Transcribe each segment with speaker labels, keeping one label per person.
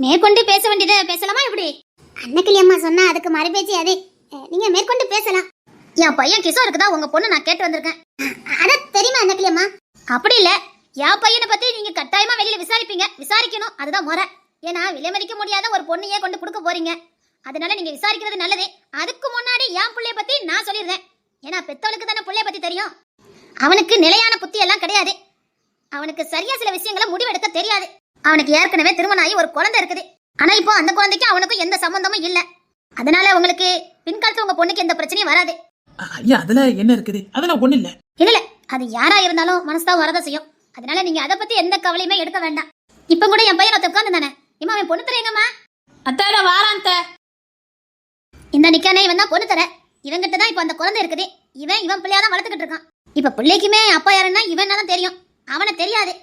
Speaker 1: மேற்கொண்டு பேச வேண்டியதை பேசலாமா இப்படி?
Speaker 2: அன்னக்கிளி அம்மா சொன்னா அதுக்கு மறுபேச்சு அது. நீங்க மேற்கொண்டு பேசலாம்.
Speaker 1: என் பையன் கிஷோருக்கு தான் உங்க பொண்ணு நான் கேட்டு வந்திருக்கேன்.
Speaker 2: அத தெரியுமா அன்னக்கிளி அம்மா?
Speaker 1: அப்படி இல்ல, என் பையனை பத்தி நீங்க கட்டாயமா வெளியில விசாரிப்பீங்க, விசாரிக்கணும், அதுதான் முறை. ஏன்னா விலை மதிக்க முடியாத ஒரு பொண்ணையே கொண்டு கொடுக்க போறீங்க, அதனால நீங்க விசாரிக்கிறது நல்லது. அதுக்கு முன்னாடி என் பிள்ளைய பத்தி நான் சொல்லிடுறேன். ஏன்னா பெத்தவளுக்கு தானே பிள்ளைய பத்தி தெரியும். அவனுக்கு நிலையான புத்தி எல்லாம் கிடையாது. அவனுக்கு சரியா சில விஷயங்களை முடிவெடுக்க தெரியாது. அவனுக்கு ஏற்கனவே திருமணம் ஆகி ஒரு குழந்தை இருக்குது. ஆனா இப்போ அந்த குழந்தைக்கு அவனுக்கும் எந்த சம்பந்தமும் இல்ல. அதனால உங்களுக்கு பின்காலத்துல உங்க பொண்ணுக்கு எந்த பிரச்சனையும் வராது.
Speaker 3: ஐயா அதுல என்ன இருக்குது? அதெல்லாம் ஒண்ணு இல்ல.
Speaker 1: இல்ல, அது யாரா இருந்தாலும் மனசுதான் வரதா செய்யும். அதனால நீங்க அதை பத்தி எந்த கவலையுமே எடுக்க வேண்டாம். இப்ப கூட என் பையன் உட்கார்ந்து தானே, இம்மா அவன் பொண்ணு தரேங்கம்மா.
Speaker 4: அத்தால வாராந்த
Speaker 1: இந்த நிக்கானே இவன் தான் பொண்ணு தர. இவங்கிட்ட தான் இப்ப அந்த குழந்தை இருக்குது. இவன் பிள்ளையாதான் வளர்த்துக்கிட்டு இருக்கான். இப்ப பிள்ளைக்குமே அப்பா யாருன்னா இவன் தான் தெரியும், அவனை தெரியாது.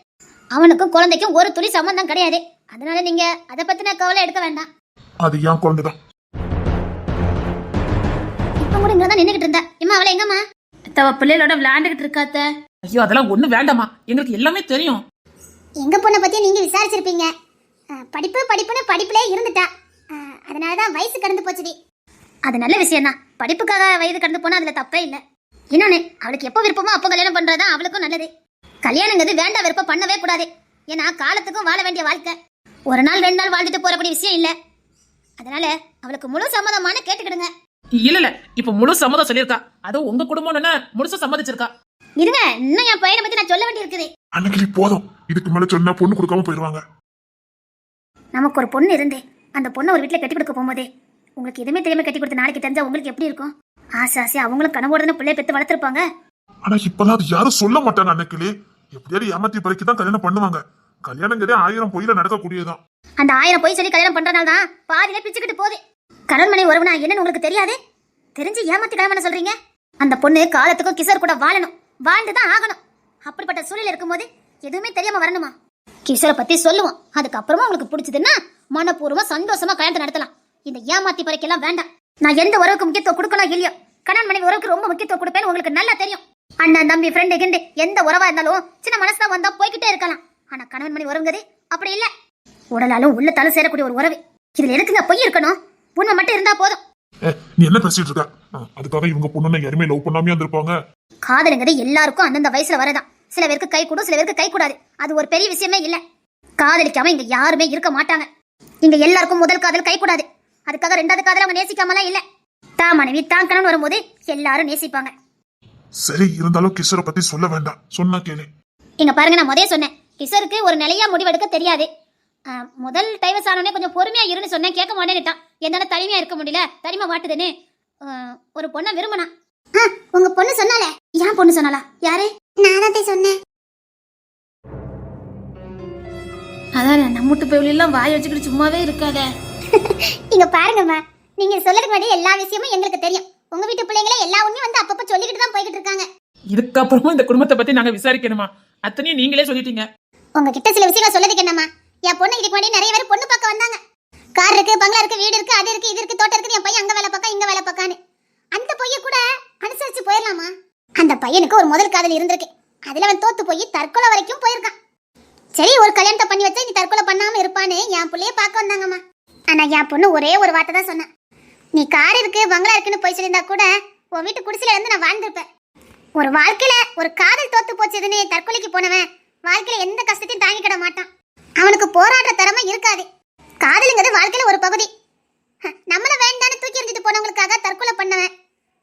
Speaker 1: அவனுக்கும் குழந்தைக்கும் ஒரு துளி சம்பந்தம் கிடையாது. அதனால நீங்க அதை பத்தின கவலை எடுக்க வேண்டாம்.
Speaker 5: அது ஏன் குழந்தைதான்.
Speaker 1: இப்ப கூட இங்கதான் நின்னுகிட்டு இருந்தா. இம்மா அவளை எங்கம்மா?
Speaker 4: அத்தவ பிள்ளைகளோட விளையாண்டுகிட்டு இருக்காத்த.
Speaker 3: ஐயோ அதெல்லாம் ஒண்ணு வேண்டாமா, எங்களுக்கு எல்லாமே தெரியும்.
Speaker 2: எங்க பொண்ணை பத்தி நீங்க விசாரிச்சிருப்பீங்க. படிப்புன்னு படிப்புலயே இருந்துட்டா. அதனாலதான் வயசு கடந்து போச்சுடி.
Speaker 1: அது நல்ல விஷயம் தான். படிப்புக்காக வயது கடந்து போனா அதுல தப்பே இல்ல. இன்னொன்னு, அவளுக்கு எப்போ விருப்பமோ அப்போ கல்யாணம் பண்றதுதான் அவளுக்கும் நல்லது. கல்யாணங்கிறது வேண்டாம் விருப்பம் பண்ணவே கூடாது. ஏன்னா காலத்துக்கும் வாழ வேண்டிய வாழ்க்கை. ஒரு நாள் 2 நாள் வாழ்ந்துட்டு போறக்கூடிய விஷயம் இல்ல. அதனால அவளுக்கு முழு சம்மதமான கேட்டுக்கிடுங்க.
Speaker 3: இல்ல இப்ப முழு சம்மதம் சொல்லியிருக்கா. அதுவும் உங்க குடும்பம் முழுசா சம்மதிச்சிருக்கா.
Speaker 1: இருங்க, இன்னும் என் பையனை பத்தி நான் சொல்ல வேண்டி இருக்குது.
Speaker 5: அன்னைக்கு போதும், இதுக்கு மேல சொன்னா பொண்ணு கொடுக்காம போயிருவாங்க.
Speaker 1: நமக்கு ஒரு பொண்ணு இருந்து அந்த பொண்ணை ஒரு வீட்டுல கட்டி கொடுக்க போகும்போது உங்களுக்கு எதுவுமே தெரியாம கட்டி கொடுத்த நாளைக்கு தெரிஞ்சா உங்களுக்கு எப்படி இருக்கும்? ஆசை அவங்களும் கனவோட பிள்ளைய பெத்து வளர்த்திருப்பாங்க.
Speaker 5: ஆனா இப்பதான் அது யாரும் சொல்ல மாட்டாங்க. அன்னைக்கு எப்படியாவது ஏமாத்தி பறிக்கதான் கல்யாணம் பண்ணுவாங்க. கல்யாணங்கிறதே 1000 பொய்ல நடக்கக்கூடியதான்.
Speaker 1: அந்த 1000 பொய் சொல்லி கல்யாணம் பண்றதுனால தான் பாதியில பிச்சுக்கிட்டு போகுது. கணவன்மனை உறவுனா என்னன்னு உங்களுக்கு தெரியாது? தெரிஞ்சு ஏமாத்தி கல்யாணம் பண்ண சொல்றீங்க? அந்த பொண்ணு காலத்துக்கும் கிஷோர் கூட வாழணும், வாழ்ந்துதான் ஆகணும். அப்படிப்பட்ட சூழல் இருக்கும்போது எதுவுமே தெரியாம வரணுமா? கிஷோரை பத்தி சொல்லுவோம், அதுக்கப்புறமா உங்களுக்கு பிடிச்சதுன்னா மனப்பூர்வமா சந்தோஷமா கல்யாணத்தை நடத்தலாம். இந்த ஏமாத்தி பறிக்கலாம் வேண்டாம். நான் எந்த உறவுக்கு முக்கியத்துவம் கொடுக்கணும் இல்லையோ, கணவன் மனைவி உறவுக்கு ரொம்ப முக்கியத்துவம் கொடுப்பேன்னு உங்களுக்கு நல்லா தெரியும். அண்ணன் தம்பி ஃப்ரெண்டு கிண்டு எந்த உறவா இருந்தாலும் சின்ன மனசுதான் வந்தா போய்கிட்டே இருக்கலாம். ஆனா கணவன் மனைவி உறவுங்கிறது அப்படி இல்ல. உடலாலும் உள்ளத்தாலும் சேரக்கூடிய ஒரு உறவு. இதுல எதுக்குங்க பொய் இருக்கணும்? உண்மை மட்டும் இருந்தா போதும்.
Speaker 5: நீ என்ன பேசிட்டு இருக்க? அதுக்காக இவங்க பொண்ணு யாருமே லவ் பண்ணாமே இருந்திருப்பாங்க.
Speaker 1: காதலுங்கிறது எல்லாருக்கும் அந்தந்த வயசுல வரதான். சில பேருக்கு கை கூடும், சில பேருக்கு கை கூடாது. அது ஒரு பெரிய விஷயமே இல்ல. காதலிக்காம இங்க யாருமே இருக்க மாட்டாங்க. இங்க எல்லாருக்கும் முதல் காதல் கை கூடாது. அதுக்காக 2வது காதல் அவங்க நேசிக்காமலாம் இல்ல. தான் மனைவி தான் கணவன் வரும்போது எல்லாரும் நேசிப்பாங்க.
Speaker 5: சரி, இருந்தாலும் கிஷோரை பத்தி சொல்ல வேண்டாம், சொன்னா கேளு.
Speaker 1: இங்க பாருங்க, நான் முதல்ல சொன்னேன் கிஷோருக்கு ஒரு நிலையா முடிவெடுக்க தெரியாது. முதல் டைவர்ஸ் ஆனோடனே கொஞ்சம் பொறுமையா இருன்னு சொன்னேன், கேட்க மாட்டேன்னுட்டான். என்னால தனிமையா இருக்க முடியல, தனிமை வாட்டுதுன்னு ஒரு பொண்ணை விரும்பினா.
Speaker 2: உங்க பொண்ணு சொன்னாலே?
Speaker 1: ஏன் பொண்ணு சொன்னாலா? யாரு?
Speaker 2: நான் தான் சொன்னேன்.
Speaker 4: அதான் நம்மட்டு போயிலாம் வாய் வச்சுக்கிட்டு சும்மாவே இருக்காத.
Speaker 2: இங்க பாருங்கம்மா, நீங்க சொல்லறதுக்கு முன்னாடி எல்லா விஷயமும் எங்களுக்கு தெரியும். உங்க வீட்டு பிள்ளைங்களே எல்லா உண்மையும் வந்து அப்பப்ப சொல்லிக்கிட்டு தான் போய்கிட்டு இருக்காங்க.
Speaker 3: இதுக்கப்புறமும் இந்த குடும்பத்தை பத்தி நாங்க விசாரிக்கணுமா? அத்தனையும் நீங்களே சொல்லிட்டீங்க.
Speaker 2: உங்ககிட்ட சில விஷயங்கள் சொல்லதுக்கு என்னம்மா? என் பொண்ணு இதுக்கு முன்னாடி நிறைய பேர் பொண்ணு பார்க்க வந்தாங்க. கார் இருக்கு, பங்களா இருக்கு, வீடு இருக்கு, அது இருக்கு, இது இருக்கு, தோட்டம் இருக்கு, என் பையன் அங்க வேலை பார்க்க இங்க வேலை பார்க்கான்னு. அந்த பைய கூட அனுசரிச்சு போயிடலாமா? அந்த பையனுக்கு ஒரு முதல் காதல் இருந்திருக்கு. அதுல அவன் தோத்து போய் தற்கொலை வரைக்கும் போயிருக்கான். சரி, ஒரு கல்யாணத்தை பண்ணி வச்சா நீ தற்கொலை பண்ணாம இருப்பான்னு என் பிள்ளைய பார்க்க வந்தாங்கம்மா. ஆனா என் பொண்ணு ஒரே ஒரு வார்த்தை தான் சொன்னான். நீ கார் இருக்கு, பங்களா இருக்குன்னு போய் சொல்லியிருந்தா கூட உன் வீட்டு குடிசையில இருந்து நான் வாழ்ந்திருப்பேன். ஒரு வாழ்க்கையில ஒரு காதல் தோத்து போச்சுதுன்னு தற்கொலைக்கு போனவன் வாழ்க்கையில எந்த கஷ்டத்தையும் தாங்கிக்கிட மாட்டான். அவனுக்கு போராடுற திறமை இருக்காது. காதலுங்கிறது வாழ்க்கையில ஒரு பகுதி. நம்மள வேண்டான்னு தூக்கி எறிஞ்சிட்டு போனவங்களுக்காக தற்கொலை பண்ணவன்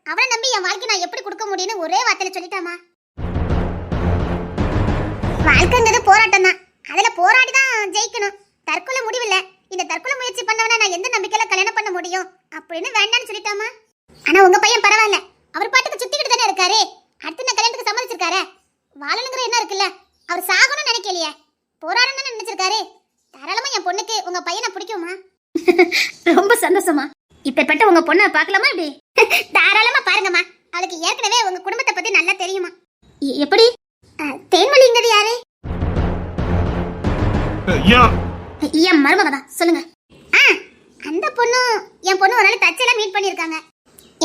Speaker 2: அவனை நம்பி என் வாழ்க்கை நான் எப்படி கொடுக்க முடியும்னு ஒரே வார்த்தையில சொல்லிட்டாமா. வாழ்க்கைங்கிறது போராட்டம் தான். அதுல போராடி தான் ஜெயிக்கணும். தற்கொலை முடிவில்ல. இந்த தற்கொலை முயற்சி பண்ணவனா நான் எந்த நம்பிக்கையில கல்யாணம் பண்ண முடியும் அப்படின்னு வேண்டான்னு சொல்லிட்டாமா. ஆனா உங்க பையன் பரவாயில்ல, அவர் பாட்டுக்கு சுத்திக்கிட்டு தானே இருக்காரு. அடுத்து நான் கல்யாணத்துக்கு சம்மதிச்சிருக்காரு. வாழணுங்கிற என்ன இருக்குல்ல, அவர் சாகணும்னு நினைக்கலையே, போராடணும்னு நினைச்சிருக்காரு. தாராளமா என் பொண்ணுக்கு உங்க பையனை பிடிக்குமா?
Speaker 1: ரொம்ப சந்தோஷமா. இப்பேற்பட்ட உங்க பொண்ணை பார்க்கலாமா? இப்படி
Speaker 2: தாராளமா பாருங்கம்மா. அவளுக்கு ஏற்கனவே உங்க குடும்பத்தை பத்தி நல்லா தெரியுமா.
Speaker 1: எப்படி?
Speaker 2: தேன்மொழிங்கிறது யாரு?
Speaker 1: என் மருமக தான். சொல்லுங்க.
Speaker 2: அந்த பொண்ணு என் பொண்ணு ஒரு நாள் தச்செல்லாம் மீட் பண்ணிருக்காங்க.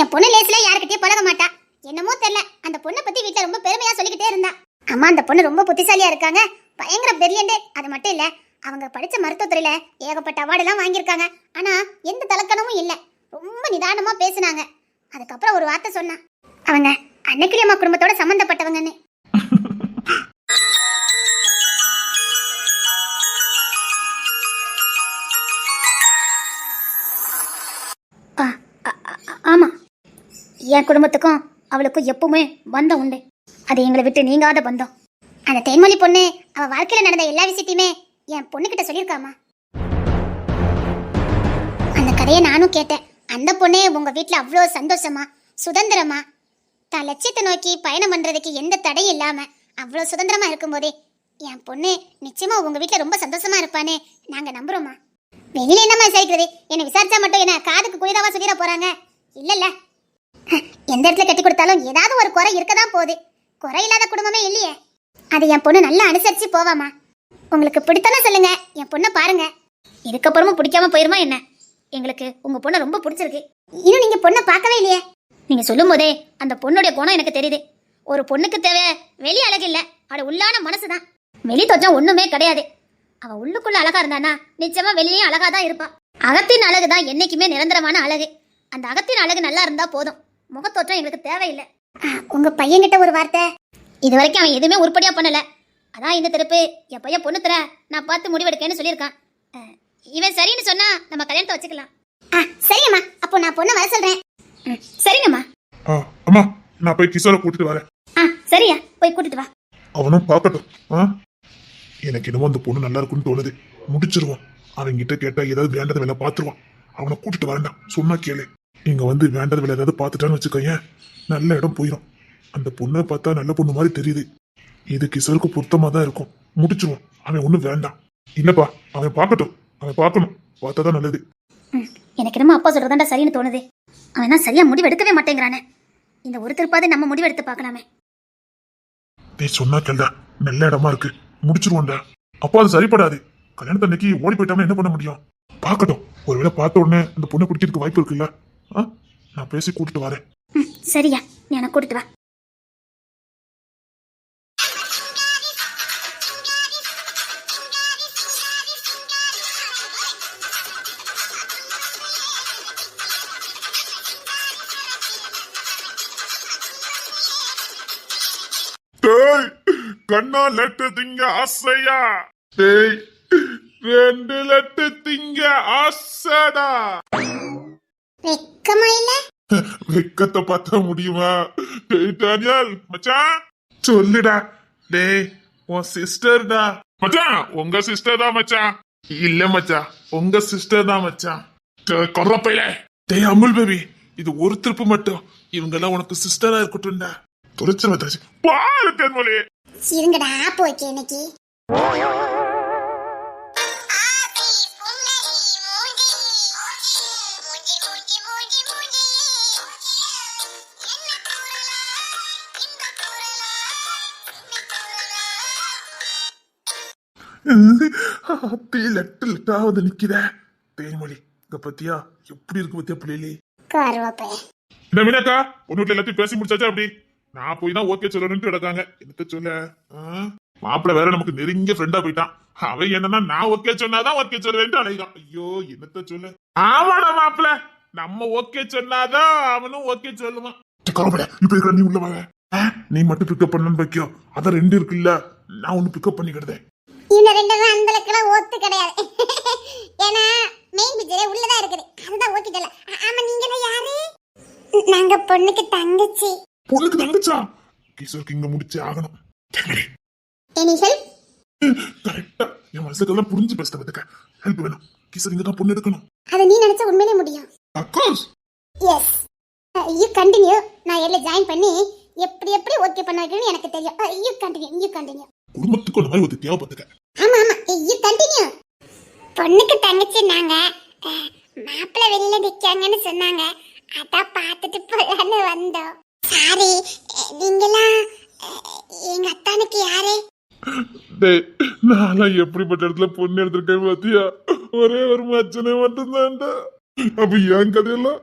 Speaker 2: என் பொண்ணு லேஸ்ல யார்கிட்டயும் பழக மாட்டா. என்னமோ தெரியல, அந்த பொண்ணை பத்தி வீட்டுல ரொம்ப பெருமையா சொல்லிக்கிட்டே இருந்தா. அம்மா, அந்த பொண்ணு ரொம்ப புத்திசாலியா இருக்காங்க, பயங்கர பிரில்லியன்ட். அது மட்டும் இல்ல, அவங்க படிச்ச மருத்துவத்துறையில ஏகப்பட்ட அவார்டெல்லாம் வாங்கியிருக்காங்க. ஆனா எந்த தலக்கணமும் இல்ல. ரொம்ப நிதானமா பேசுனாங்க. அதுக்கப்புறம் ஒரு வார்த்தை சொன்னா, அவங்க அன்னைக்கிளி அம்மா குடும்பத்தோட சம்பந்தப்பட்டவங்கன்னு.
Speaker 1: ஆமா, என் குடும்பத்துக்கும் அவளுக்கும் எப்பவுமே பந்தம் உண்டு. அது எங்களை விட்டு நீங்காத பந்தம்.
Speaker 2: அந்த தேன்மொழி பொண்ணு அவ வாழ்க்கையில நடந்த எல்லா விஷயத்தையுமே என் பொண்ணுகிட்ட சொல்லியிருக்காமா. அந்த கதையை நானும் கேட்டேன். அந்த பொண்ணே உங்க வீட்டுல அவ்வளோ சந்தோஷமா சுதந்திரமா தான் லட்சியத்தை நோக்கி பயணம் பண்றதுக்கு எந்த தடையும் இல்லாம அவ்வளோ சுதந்திரமா இருக்கும்போதே என் பொண்ணு நிச்சயமா உங்க வீட்டுல ரொம்ப சந்தோஷமா இருப்பான்னு நாங்க நம்புறோமா. வெளியில என்னமா விசாரிக்கிறது? என்னை விசாரிச்சா மட்டும் என்ன காதுக்கு குயிதாவா சொல்லிட போறாங்க? இல்லல்ல, எந்த இடத்துல கட்டி கொடுத்தாலும் ஏதாவது ஒரு குறை இருக்கதான் போகுது. குறை இல்லாத குடும்பமே இல்லையே. அது என் பொண்ணு நல்லா அனுசரிச்சு போவாமா. உங்களுக்கு பிடித்தாலும் சொல்லுங்க, என் பொண்ணை பாருங்க.
Speaker 1: இதுக்கப்புறமும் பிடிக்காம போயிருமா என்ன? எங்களுக்கு உங்க பொண்ணை ரொம்ப பிடிச்சிருக்கு.
Speaker 2: இன்னும் நீங்க பொண்ணை பார்க்கவே இல்லையே.
Speaker 1: நீங்க சொல்லும் போதே அந்த பொண்ணுடைய குணம் எனக்கு தெரியுது. ஒரு பொண்ணுக்கு தேவை வெளி அழகு இல்ல, அவட உள்ளான மனசுதான். வெளி தோற்றம் ஒண்ணுமே கிடையாது. அவ உள்ளுக்குள்ள அழகா இருந்தானா நிச்சயமா வெளியே அழகா தான் இருப்பா. அகத்தின் அழகு தான் என்னைக்குமே நிரந்தரமான அழகு. அந்த அகத்தின் அழகு நல்லா இருந்தா போதும். முகத்தோற்றம் எங்களுக்கு தேவையில்லை.
Speaker 2: உங்க பையன்கிட்ட ஒரு வார்த்தை.
Speaker 1: இது வரைக்கும் அவன் எதுவுமே உருப்படியா பண்ணல. அதான் இந்த திருப்பு என் பையன் பொண்ணு தர நான் பார்த்து முடிவெடுக்கேன்னு சொல்லியிருக்கான். இவன் சரின்னு சொன்னா நம்ம கல்யாணத்தை வச்சுக்கலாம்.
Speaker 2: சரியம்மா, அப்போ நான் பொண்ணை வர சொல்றேன்.
Speaker 1: சரிங்கம்மா.
Speaker 5: அம்மா, நான் போய் கிஷோரை கூட்டிட்டு வரேன்.
Speaker 1: சரியா, போய் கூட்டிட்டு வா.
Speaker 5: அவனும் பார்க்கட்டும். எனக்கு என்னமோ அந்த பொண்ணு நல்லா இருக்குன்னு தோணுது. முடிச்சிருவான். அவன் கிட்ட கேட்டா ஏதாவது வேண்டத வேலை பார்த்துருவான். அவனை கூட்டிட்டு வரேன்டான். சொன்னா கேளு. இங்க வந்து வேண்டத வேலை ஏதாவது பார்த்துட்டான்னு வச்சுக்கோயேன், நல்ல இடம் போயிடும். அந்த பொண்ணை பார்த்தா நல்ல பொண்ணு மாதிரி தெரியுது. இது கிஷோருக்கு பொருத்தமா தான் இருக்கும். முடிச்சிருவான். அவன் ஒண்ணும் வேண்டாம். இல்லப்பா, அவன் பார்க்கட்டும். அவன் பார்க்கணும். பார்த்தாதான் நல்லது.
Speaker 1: எனக்கு என்னமோ அப்பா சொல்றதாண்டா சரின்னு தோணுது. அவன் தான் சரியா முடிவு எடுக்கவே மாட்டேங்கிறானே. இந்த ஒரு திருப்பாது நம்ம முடிவு எடுத்து பார்க்கலாமே.
Speaker 5: நீ சொன்னா கேள்டா, நல்ல இடமா இருக்கு. முடிச்சிருவோம்டா. அப்போ அது சரிப்படாது. கல்யாணத்து அன்னைக்கு ஓடி போயிட்டாம என்ன பண்ண முடியும்? பார்க்கட்டும். ஒருவேளை பார்த்த உடனே அந்த பொண்ணை பிடிக்கிறதுக்கு வாய்ப்பு இருக்குல்ல. நான் பேசி கூட்டிட்டு வரேன்.
Speaker 1: சரியா, நீ எனக்கு கூட்டிட்டு வா.
Speaker 5: டேய், கண்ணா லட்டு திங்க ஆசையா? டேய், 2 லட்டு திங்க ஆசைடா.
Speaker 2: வெக்கமா இல்ல?
Speaker 5: வெக்கத்தை பார்த்தா முடியுமா? டேய் டானியல் மச்சான், சொல்லுடா. டேய், உன் சிஸ்டர்டா. மச்சான், உங்க சிஸ்டர் தான் மச்சான். இல்ல மச்சான், உங்க சிஸ்டர் தான் மச்சான். கொறப்பையில. டேய் அமுல் பேபி, இது ஒரு திருப்பு மட்டும். இவங்க எல்லாம் உனக்கு சிஸ்டரா இருக்கட்டும்டா. துரைச்சு பாரு தென்மொழி.
Speaker 2: இருங்கடா போய்க்கு இன்னைக்கு.
Speaker 5: லட்டு லட்டாவது நிக்கிற தேன்மொழி. இங்க பத்தியா எப்படி இருக்கு பத்தியா பிள்ளைலே?
Speaker 2: கருவாப்பை.
Speaker 5: என்ன மீனாக்கா, ஒன்னு வீட்டுல எல்லாத்தையும் பேசி முடிச்சாச்சா? அப்படி நான் போய் தான் ஓகே சொல்லணும்னு கிடக்காங்க. என்னத்த சொல்ல, மாப்பிள்ள வேற நமக்கு நெருங்கிய ஃப்ரெண்டா போயிட்டான். அவன் என்னன்னா நான் ஓகே சொன்னாதான் ஓகே சொல்லுவேன்ட்டு அழைக்கிறான். ஐயோ, என்னத்த சொல்ல. ஆமாடா மாப்பிள்ள, நம்ம ஓகே சொன்னாதான் அவனும் ஓகே சொல்லுவான். இப்ப இருக்கிற நீ உள்ள வாங்க. நீ மட்டும் பிக்கப் பண்ணு வைக்கோ. அதான் 2 இருக்குல்ல, நான் ஒண்ணு பிக்கப் பண்ணிக்கிடுதேன்.
Speaker 2: இந்த 2 அந்த அளவுக்குலாம் ஓத்து கிடையாது. ஏன்னா மெயின் பிக்சரே உள்ளதா இருக்குது. அதுதான் ஓகே சொல்ல. ஆமா, நீங்க எல்லாம் யாரு? நாங்க பொண்ணுக்கு தங்கச்சி.
Speaker 5: பொண்ணுக்கு தங்கச்சா? கிஷோருக்கு இங்க முடிச்சே ஆகணும்.
Speaker 2: Any help?
Speaker 5: கரெக்டா என் மனசுக்கெல்லாம் புரிஞ்சு பேசுற பத்துக்க ஹெல்ப் வேணும். கிஷோர் இங்க தான் பொண்ணு எடுக்கணும்.
Speaker 2: அது நீ நினைச்சா உண்மையிலே முடியும்.
Speaker 5: Of course.
Speaker 2: Yes, you continue. நான் எல்லாம் ஜாயின் பண்ணி எப்படி எப்படி ஓகே பண்ண வைக்கணும்னு எனக்கு தெரியும். You continue.
Speaker 5: குடும்பத்துக்கு அந்த மாதிரி ஒரு தேவைப்பட்டுக்க.
Speaker 2: ஆமா, யூ கண்டினியூ. பொண்ணுக்கு தங்கச்சி நாங்க. மாப்பிள்ளை வெளியில நிக்காங்கன்னு சொன்னாங்க. அதான் பார்த்துட்டு போலான்னு வந்தோம். சாரி, நீங்களாம் எங்க அத்தானுக்கு யாரு?
Speaker 5: நான் எப்படிப்பட்ட இடத்துல பொண்ணு எடுத்திருக்கேன் பாத்தியா? ஒரே ஒரு மச்சனை மட்டும்தான்டா. அப்ப என் கதையெல்லாம்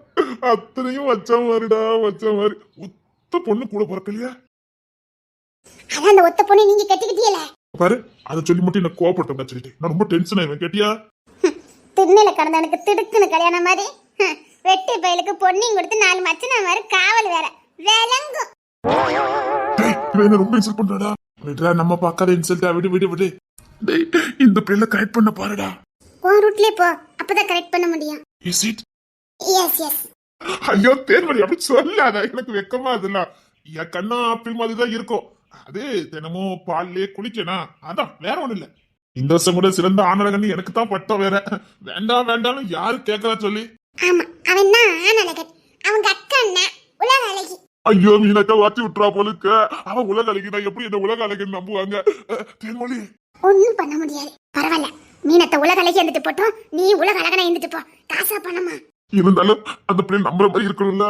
Speaker 5: அத்தனையும் வச்ச மாதிரிடா, வச்ச மாதிரி. ஒத்த பொண்ணு கூட பிறக்கலையா?
Speaker 2: அதான் அந்த ஒத்த பொண்ணு நீங்க கட்டிக்கிட்டீங்களே,
Speaker 5: பாரு அதை சொல்லி மட்டும் என்ன கோவப்பட்டோம் சொல்லிட்டு நான் ரொம்ப டென்ஷன் ஆயிடுவேன் கேட்டியா?
Speaker 2: திண்ணையில கடந்தவனுக்கு திடுக்குன்னு கல்யாணம் மாதிரி வெட்டி பயலுக்கு பொன்னியும் கொடுத்து 4 மச்சனா மாதிரி காவல் வேற விளங்கும்.
Speaker 5: டேய், இவன் என்ன ரொம்ப இன்சல்ட் பண்றாடா. விடுடா, நம்ம பார்க்காத இன்சல்ட்டா. விடு விடு விடு. டேய், இந்த பிள்ளைல கரெக்ட் பண்ண பாருடா.
Speaker 2: உன் ரூட்லயே போ, அப்பதான் கரெக்ட் பண்ண முடியும்.
Speaker 5: Is it?
Speaker 2: Yes yes.
Speaker 5: ஐயோ தேன்மொழி, அப்படி சொல்லாத, எனக்கு வெக்கமா அதெல்லாம். என் கண்ணா ஆப்பிள் மாதிரி தான் இருக்கும். அது தினமும் பால்லே குளிக்கணும், அதான் வேற ஒண்ணு இல்ல. இந்த வருஷம் கூட சிறந்த ஆனழகன் எனக்கு தான் பட்டம் வேற. வேண்டாம் வேண்டாம்னு யாரு கேட்கறா சொல்லி.
Speaker 2: ஆமா, அவன் தான் ஆனழகன். அவங்க அக்கா அண்ணா உலக அழகி.
Speaker 5: ஐயோ மீனக்கா வாத்தி விட்டுறா போலுக்கு. அவன் உலக அழகிதான், எப்படி இந்த உலக அழகன் நம்புவாங்க? தேன்மொழி
Speaker 2: ஒண்ணும் பண்ண முடியாது. பரவாயில்ல, மீனத்தை உலக அழகி இருந்துட்டு போட்டோம், நீ உலக அழகனா இருந்துட்டு போ. காசா பணமா
Speaker 5: இருந்தாலும் அந்த பிள்ளை நம்புற மாதிரி இருக்கணும்ல.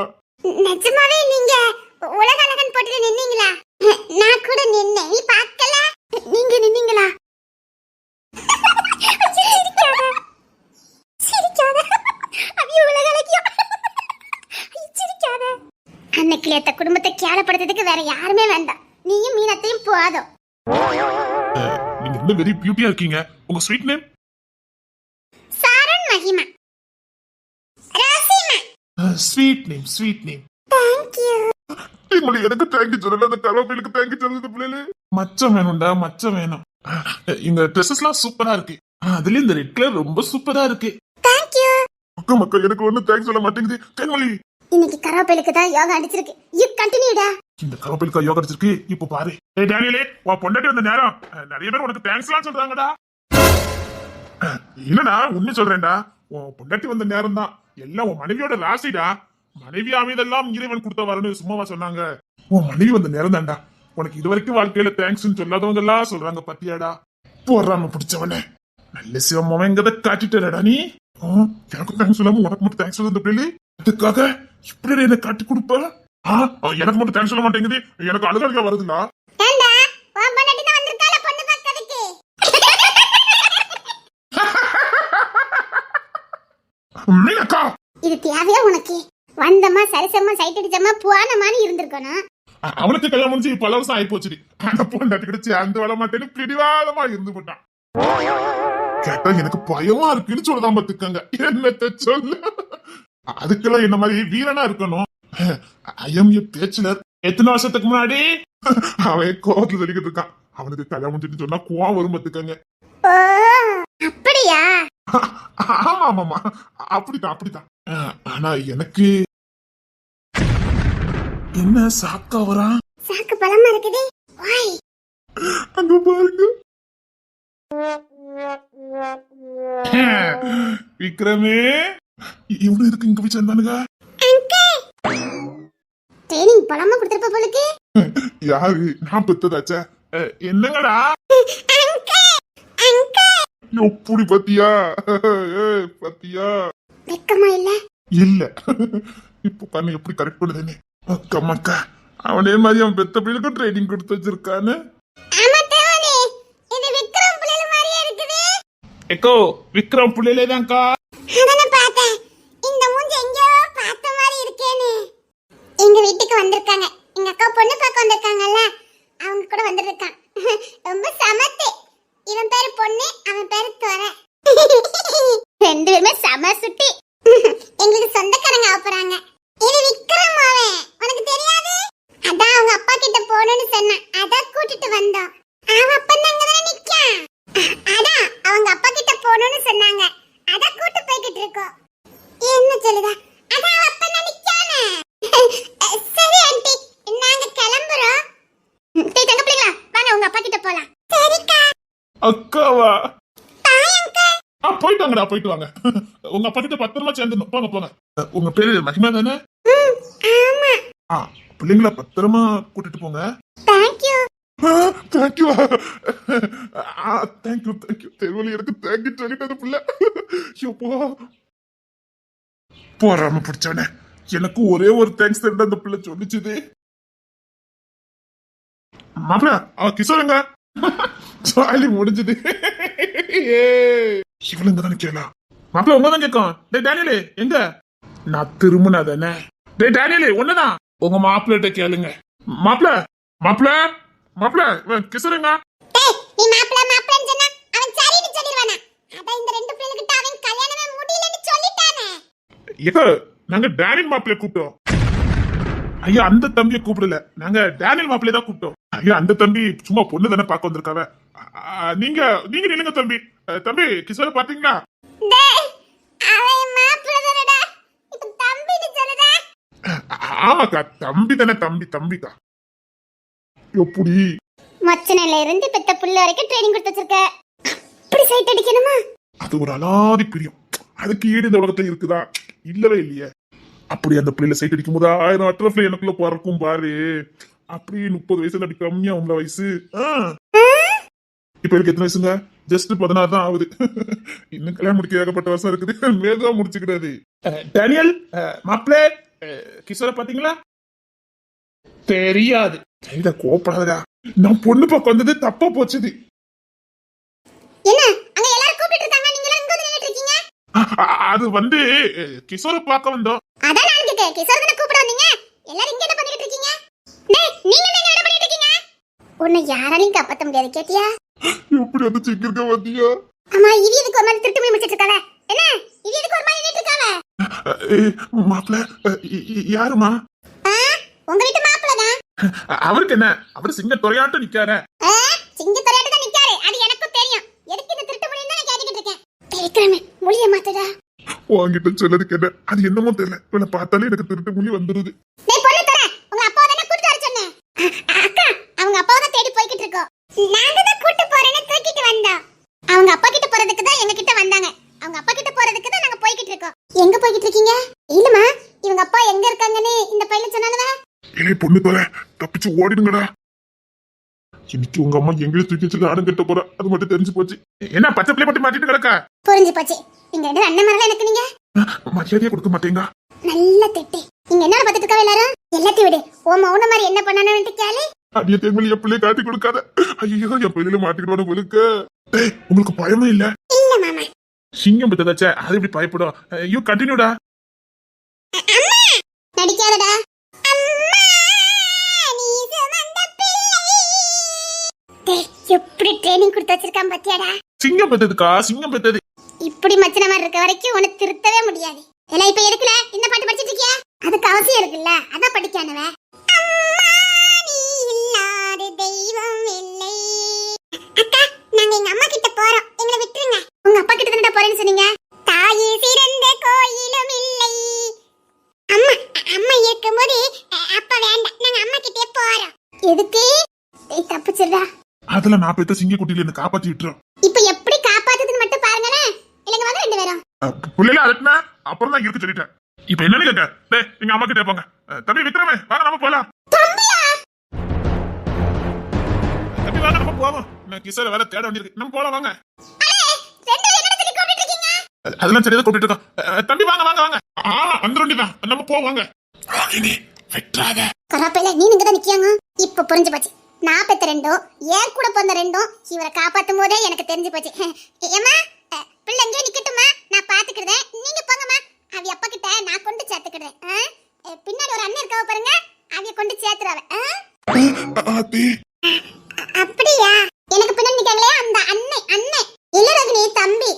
Speaker 2: நிஜமாவே நீங்க உலக அழகன் போட்டுட்டு நின்னீங்களா? நான் கூட நின்னேன், நீ பார்க்கல? நீங்க நின்னீங்களா? சிரிக்காத சிரிக்காத, அவிய உலக அழகியா சிரிக்காத. அன்னைக்கு ஏத்த குடும்பத்தை கேவலப்படுத்துறதுக்கு வேற யாருமே வேண்டாம், நீயும் மீனத்தையும் போதும்.
Speaker 5: நீங்க இன்னும் வெரி பியூட்டியா இருக்கீங்க. உங்க ஸ்வீட் நேம்?
Speaker 2: சாரன் மகிமா Rasima.
Speaker 5: Sweet name, sweet name.
Speaker 2: Thank you.
Speaker 5: Thenmozhi, எனக்கு தேங்க்யூ சொல்லல, அந்த கருவேப்பிலுக்கு தேங்க்யூ சொல்லுது பிள்ளைல. மச்சம் வேணும்டா, மச்சம் வேணும். இந்த ட்ரெஸ்ஸஸ்லாம் சூப்பரா இருக்கு. அதுலயும் இந்த ரெட் கலர் ரொம்ப சூப்பரா இருக்கு.
Speaker 2: Thank you.
Speaker 5: அக்கா மக்கள் எனக்கு ஒண்ணு தேங்க்ஸ் சொல்ல மாட்டேங்குது. தேன்மொழி,
Speaker 2: இன்னைக்கு கருவேப்பிலுக்கு தான் யோகா அடிச்சிருக்கு. யூ கண்டினியூடா.
Speaker 5: இந்த கருவேப்பிலுக்கா யோகா அடிச்சிருக்கு. இப்போ பாரு. ஏய் டேனியலே, உன் பொண்டாட்டி வந்த நேரம் நிறைய பேர் உனக்கு தேங்க்ஸ்லாம் சொல்றாங்கடா. இல்லடா, உண்மை சொல்றேன்டா. உன் பொண்டாட்டி வந்த நேரம் தான் எல்லாம் உன் மனைவியோட ராசிடா. மனைவி அமைதெல்லாம் இறைவன் கொடுத்த வரணும் சும்மாவா சொன்னாங்க? உன் மனைவி வந்த நேரம் தான்டா. உனக்கு இது வரைக்கும் வாழ்க்கையில தேங்க்ஸ் சொல்லாதவங்க எல்லாம் சொல்றாங்க பத்தியாடா. போடுறாம பிடிச்சவன நல்ல சிவமவங்கத காட்டிட்டடா நீ. எனக்கும் தேங்க்ஸ் சொல்லாம உனக்கு மட்டும் தேங்க்ஸ் சொல்ல பிள்ளை. அதுக்காக இப்படி என்ன காட்டி கொடுப்ப? எனக்கு மட்டும் தேங்க்ஸ் சொல்ல மாட்டேங்குது. எனக்கு அழுகா வருதுடா.
Speaker 2: ஏண்டா உன் பொண்டாட்டி தான் வந்திருக்கால பொண்ணு பார்க்கிறதுக்கு.
Speaker 5: மீனக்கா,
Speaker 2: இது தேவையா உனக்கு? வந்தமா சரிசமா சைட் அடிச்சமா புவானமானு இருந்திருக்கணும்.
Speaker 5: அவனுக்கு கல்யாணம் முடிஞ்சு பல வருஷம் ஆகி போச்சு. அந்த பொண்டாட்டி கிடைச்சு அந்த வள மாட்டேன்னு பிடிவாதமா இருந்து போட்டான். கேட்டா எனக்கு பயமா இருக்குன்னு சொல்லதான் பாத்துக்கங்க. என்னத்த சொல்லு, அதுக்கெல்லாம் என்ன மாதிரி வீரனா இருக்கணும். ஐஎம் ஏ பேச்சுலர். எத்தனை வருஷத்துக்கு முன்னாடி அவன் கோவத்துல சொல்லிக்கிட்டு இருக்கான். அவனுக்கு கல்யாணம் முடிச்சுட்டு சொன்னா கோவம் வரும் பாத்துக்கங்க.
Speaker 2: ஓ அப்படியா?
Speaker 5: ஆமா ஆமாமா, அப்படித்தான் அப்படித்தான். ஆனா எனக்கு என்ன சாக்கா வரா?
Speaker 2: சாக்கு பழமா இருக்குது. வாய்
Speaker 5: அங்க பாருங்க. விக்ரமே, இவனு இருக்கு இங்க போய் சேர்ந்தானுங்க.
Speaker 2: ட்ரெயினிங் பழமா கொடுத்திருப்ப போலுக்கு.
Speaker 5: யாரு? நான் பெத்ததாச்சா? என்னங்கடா எப்படி பத்தியா? பத்தியா
Speaker 2: வெக்கமா இல்ல?
Speaker 5: இல்ல. இப்ப பண்ண எப்படி கரெக்ட் பண்ணுதுன்னு. அக்கா மக்கா, அவனே மாதிரி அவன் பெத்த பிள்ளைக்கும் ட்ரைனிங் கொடுத்து வச்சிருக்கானு.
Speaker 2: ஆமா தேவனே, இது விக்ரம் புள்ளைல மாதிரியே இருக்குது.
Speaker 5: எக்கோ விக்ரம் புள்ளையிலே தான்க்கா.
Speaker 2: அதானே பார்த்தேன். இந்த மூஞ்சி எங்கேயோ பார்த்த மாதிரி இருக்கேன்னு. எங்க வீட்டுக்கு வந்திருக்காங்க. எங்க அக்கா பொண்ணு பார்க்க வந்திருக்காங்கல்ல, அவங்க கூட வந்திருக்கான். ரொம்ப சமத்து. இவன் பேரு பொண்ணு, அவன் பேரு துரை. ரெண்டு பேருமே சம சுட்டி. எங்களுக்கு சொந்தக்காரங்க ஆப்பறாங்க. இது விக்ரம் அவன். உனக்கு தெரியாது? அதான் அவங்க அப்பா கிட்ட போணும்னு சொன்னான். அதான் கூட்டிட்டு வந்தோம். அவன் அப்பா அங்கதானே நிக்கான். அதான் அவங்க அப்பா கிட்ட போணும்னு சொன்னாங்க. அதான் கூட்டி போய்கிட்டு இருக்கோம். என்ன சொல்லுதா? அதான் அவன் அப்பா நிக்கானே. சரி ஆண்டி, நாங்க கிளம்புறோம். டேய் தங்க பிள்ளைங்களா, வாங்க உங்க அப்பா கிட்ட போலாம். சரிக்கா.
Speaker 5: அக்காவா?
Speaker 2: தாய் அங்கிள்.
Speaker 5: போயிட்டு போயிட்டு வாங்க. உங்க அப்பா கிட்ட பத்திரமா சேர்ந்துடணும். போங்க போங்க. உங்க பேரு மகிமா தானே?
Speaker 2: ஆமா.
Speaker 5: பிள்ளைங்கள பத்திரமா கூட்டிட்டு போங்க.
Speaker 2: தேங்க்யூ.
Speaker 5: Thank you thank you thank you. தெருவலி எனக்கு தேங்க்யூ சொல்லிட்டு பிள்ளை. எப்போ போறாம பிடிச்சவனே, எனக்கு ஒரே ஒரு தேங்க்ஸ் தெரிந்த அந்த பிள்ளை சொல்லிச்சுது. மாப்பிள்ள, கிஷோருங்க சாலி முடிஞ்சது. இவளுங்க தானே கேளா? மாப்பிள்ள உங்க தான் கேட்கும். டே டேனியலே எங்க? நான் திரும்பினா தானே. டே டேனியலே ஒண்ணுதான். உங்க மாப்பிள்ளைகிட்ட கேளுங்க. மாப்பிள்ள மாப்பிள்ள மாப்பிள்ள, கிஷோருங்க.
Speaker 2: டேய் நீ
Speaker 5: ஏக்கா நாங்க டேனியல் மாப்பிள்ளைய கூப்பிட்டோம். ஐயா அந்த தம்பியை கூப்பிடல, நாங்க டேனியல் மாப்பிள்ளைய தான் கூப்பிட்டோம். ஐயா அந்த தம்பி சும்மா பொண்ணு தானே பார்க்க வந்திருக்காவ. நீங்க நீங்க நில்லுங்க தம்பி. தம்பி கிஷோரை பாத்தீங்களா?
Speaker 2: டேய் அவன் மாப்பிள்ளை தானடா, இப்ப தம்பின்னு சொல்லுடா.
Speaker 5: ஆமாக்கா தம்பி தானே, தம்பிக்கா. எப்படி
Speaker 2: மச்சனையில இருந்து பெத்த புள்ள வரைக்கும் ட்ரைனிங் கொடுத்து வச்சிருக்க, அப்படி சைட் அடிக்கணுமா?
Speaker 5: அது ஒரு அலாதி பிரியம், அதுக்கு ஈடு இந்த உலகத்துல இருக்குதா? இல்லவே இல்லையே. அப்படி அந்த பிள்ளைல சைட் அடிக்கும் போது 1000 அட்டரஃப்ல எனக்குள்ள பிறக்கும் பாரு. அப்படி 30 வயசுல அப்படி கம்மியா உங்கள வயசு. இப்ப எனக்கு எத்தனை வயசுங்க? ஜஸ்ட் 16 தான் ஆகுது. இன்னும் கல்யாணம் முடிக்க ஏகப்பட்ட வருஷம் இருக்குது. மேலும் முடிச்சுக்கிறாரு. டேனியல் மாப்பிள்ளை கிஷோரை பாத்தீங்களா? தெரியாது. கையில கோப்படாதடா, நான் பொண்ணு பக்கம் வந்தது தப்பா போச்சுது.
Speaker 2: என்ன அங்க எல்லாரும் கூப்பிட்டு இருக்காங்க, நீங்க எல்லாம் இங்க வந்து நின்னுட்டு இருக்கீங்க?
Speaker 5: அது வந்து கிஷோரை பார்க்க வந்தோம்.
Speaker 2: அதான் நான் கேட்டேன், கிஷோர் தான கூப்பிட வந்தீங்க, எல்லாரும் இங்க என்ன பண்ணிட்டு இருக்கீங்க? டேய் நீங்க என்ன பண்ணிட்டு இருக்கீங்க? உன்னை யாராலையும் காப்பாத்த முடியாது கேட்டியா?
Speaker 5: எப்படி வந்து சிக்கிருக்க பாத்தியா?
Speaker 2: அம்மா இது எதுக்கு ஒரு மாதிரி திருட்டு போய் முடிச்சிட்டு இருக்காவ? என்ன இது எதுக்கு ஒரு மாதிரி நின்னுட்டு இருக்காவ?
Speaker 5: மாப்பிள்ள யாருமா?
Speaker 2: உங்க வீட்டு மாப்பிள்ளை தான்.
Speaker 5: அவருக்கு என்ன, அவர் சிங்க துறையாட்டம் நிக்கார.
Speaker 2: சிங்க துறையாட்டம் தான் நிக்காரு, அது எனக்கும் தெரியும். எதுக்கு இந்த திருட்டு முடியும் தான் கேட்டுக்கிட்டு இருக்கேன். விக்ரமே மொழிய மாத்துடா.
Speaker 5: உன்கிட்ட சொல்லதுக்கு என்ன, அது என்னமோ தெரியல, இவனை பார்த்தாலே எனக்கு திருட்டு மொழி வந்துருது.
Speaker 2: டேய் பொண்ணு தர, உங்க அப்பா தான கூட்டி வர சொன்னேன். அக்கா அவங்க அப்பாவை தான் தேடி போய்கிட்டு இருக்கோம். நாங்க தான் கூட்டி போறேன்னு தூக்கிட்டு வந்தோம். அவங்க அப்பா கிட்ட போறதுக்கு தான் எங்க கிட்ட வந்தாங்க. அவங்க அப்பா கிட்ட போறதுக்கு தான் நாங்க போய்கிட்டு இருக்கோம். எங்க போய்கிட்டு இருக்கீங்க? இல்லம்மா இவங்க அப்பா எங்க இருக்காங்கன்னு இந்த பையன் சொன்னானே.
Speaker 5: இலே பொண்ணு தர, தப்பிச்சு ஓடிடுங்கடா. இன்னைக்கு உங்க அம்மா எங்கேயும் தூக்கி வச்சு ஆடம் கட்ட போற, அது மட்டும் தெரிஞ்சு போச்சு. என்ன பச்சை பிள்ளை மட்டும் மாட்டிட்டு கிடக்கா?
Speaker 2: புரிஞ்சு போச்சு. நீங்க ரெண்டு அண்ணன் மரல எனக்கு நீங்க
Speaker 5: மரியாதையா கொடுக்க மாட்டீங்க.
Speaker 2: நல்ல திட்டு. நீங்க என்ன பார்த்துட்டு இருக்கவே எல்லாரும்? எல்லாத்தையும் விடு. ஓ மௌன மாதிரி என்ன பண்ணானு கேளு.
Speaker 5: அடிய தேங்கல் என் பிள்ளைய காட்டி கொடுக்காத. ஐயோ என் பிள்ளையில மாட்டிக்கிட்டு உங்களுக்கு. டேய் உங்களுக்கு பயமே இல்ல?
Speaker 2: இல்ல மாமா.
Speaker 5: சிங்கம் பத்ததாச்சே, அது எப்படி பயப்படும்? யூ கண்டினியூடா.
Speaker 2: அம்மா நடிக்காதடா. அம்மா நீ சுமந்த பிள்ளை. டேய் எப்படி ட்ரெய்னிங் கொடுத்து வச்சிருக்கான் பாத்தியாடா?
Speaker 5: சிங்கம் பத்ததுக்கா, சிங்கம் பத்தது.
Speaker 2: இப்படி மச்சன மாதிரி இருக்க வரைக்கும் உனக்கு திருத்தவே முடியாது. எல்லாம் இப்ப எதுக்குல இந்த பாட்டு படிச்சிட்டு இருக்கியா? அதுக்கு அவசியம் இருக்குல்ல, அதான் படிக்கானவ. அம்மா நீ இல்லாத தெய்வம் இல்லை. அக்கா நாங்க எங்க அம்மா கிட்ட போறோம், எங்களை விட்டுருங்க. உங்க அப்பா கிட்ட தானடா போறேன்னு சொன்னீங்க. தாயே சிறந்த கோயிலும் இல்லை. அம்மா அம்மா இருக்கும்போது அப்பா வேண்டாம், நாங்க அம்மா கிட்டே போறோம். எதுக்கு? தப்பிச்சிருடா.
Speaker 5: அதுல நான் பெத்த சிங்க குட்டியில என்ன காப்பாத்தி விட்டுறோம்.
Speaker 2: இப்ப எப்படி காப்பாத்துதுன்னு மட்டும் பாருங்களேன். இல்லங்க வாங்க ரெண்டு பேரும்.
Speaker 5: பிள்ளைல அதட்டினா அப்புறம் தான் இருக்கு சொல்லிட்டேன். இப்ப என்னன்னு கேட்க? டேய் எங்க அம்மா கிட்ட போங்க. தம்பி விக்ரமே வாங்க நம்ம போலாம்.
Speaker 2: தம்பியா?
Speaker 5: தம்பி வாங்க நம்ம போவோம். நான் கிஷோரை வேற தேட வேண்டியிருக்கு, நம்ம போலாம் வாங்க.
Speaker 2: ரெண்டு பேரும் என்ன சொல்லி கூப்பிட்டு இருக்கீங்க?
Speaker 5: அதெல்லாம் சரியா கூப்பிட்டு இருக்கோம். தம்பி வாங்க வாங்க வாங்க. அந்த வண்டிதான், நம்ம போவாங்க. ராகினி வெட்றாத.
Speaker 2: கராப்பையில நீ இங்க தான் நிக்கியாங்க. இப்ப புரிஞ்சு போச்சு. நான் பெத்த ரெண்டும் ஏன் கூட பிறந்த ரெண்டும் இவரை காப்பாத்தும் போதே எனக்கு தெரிஞ்சு போச்சு. ஏமா பிள்ளை எங்கே நிக்கட்டுமா, நான் பாத்துக்கிறேன், நீங்க போங்கம்மா. அவ அப்பா கிட்ட நான் கொண்டு சேர்த்துக்கிறேன். பின்னாடி ஒரு அண்ணன் இருக்காவ பாருங்க, அவிய கொண்டு சேர்த்துறாவ. அப்படியா? எனக்கு பின்னாடி நிக்காங்களே அந்த அண்ணன் இல்ல ரஜினி தம்பி.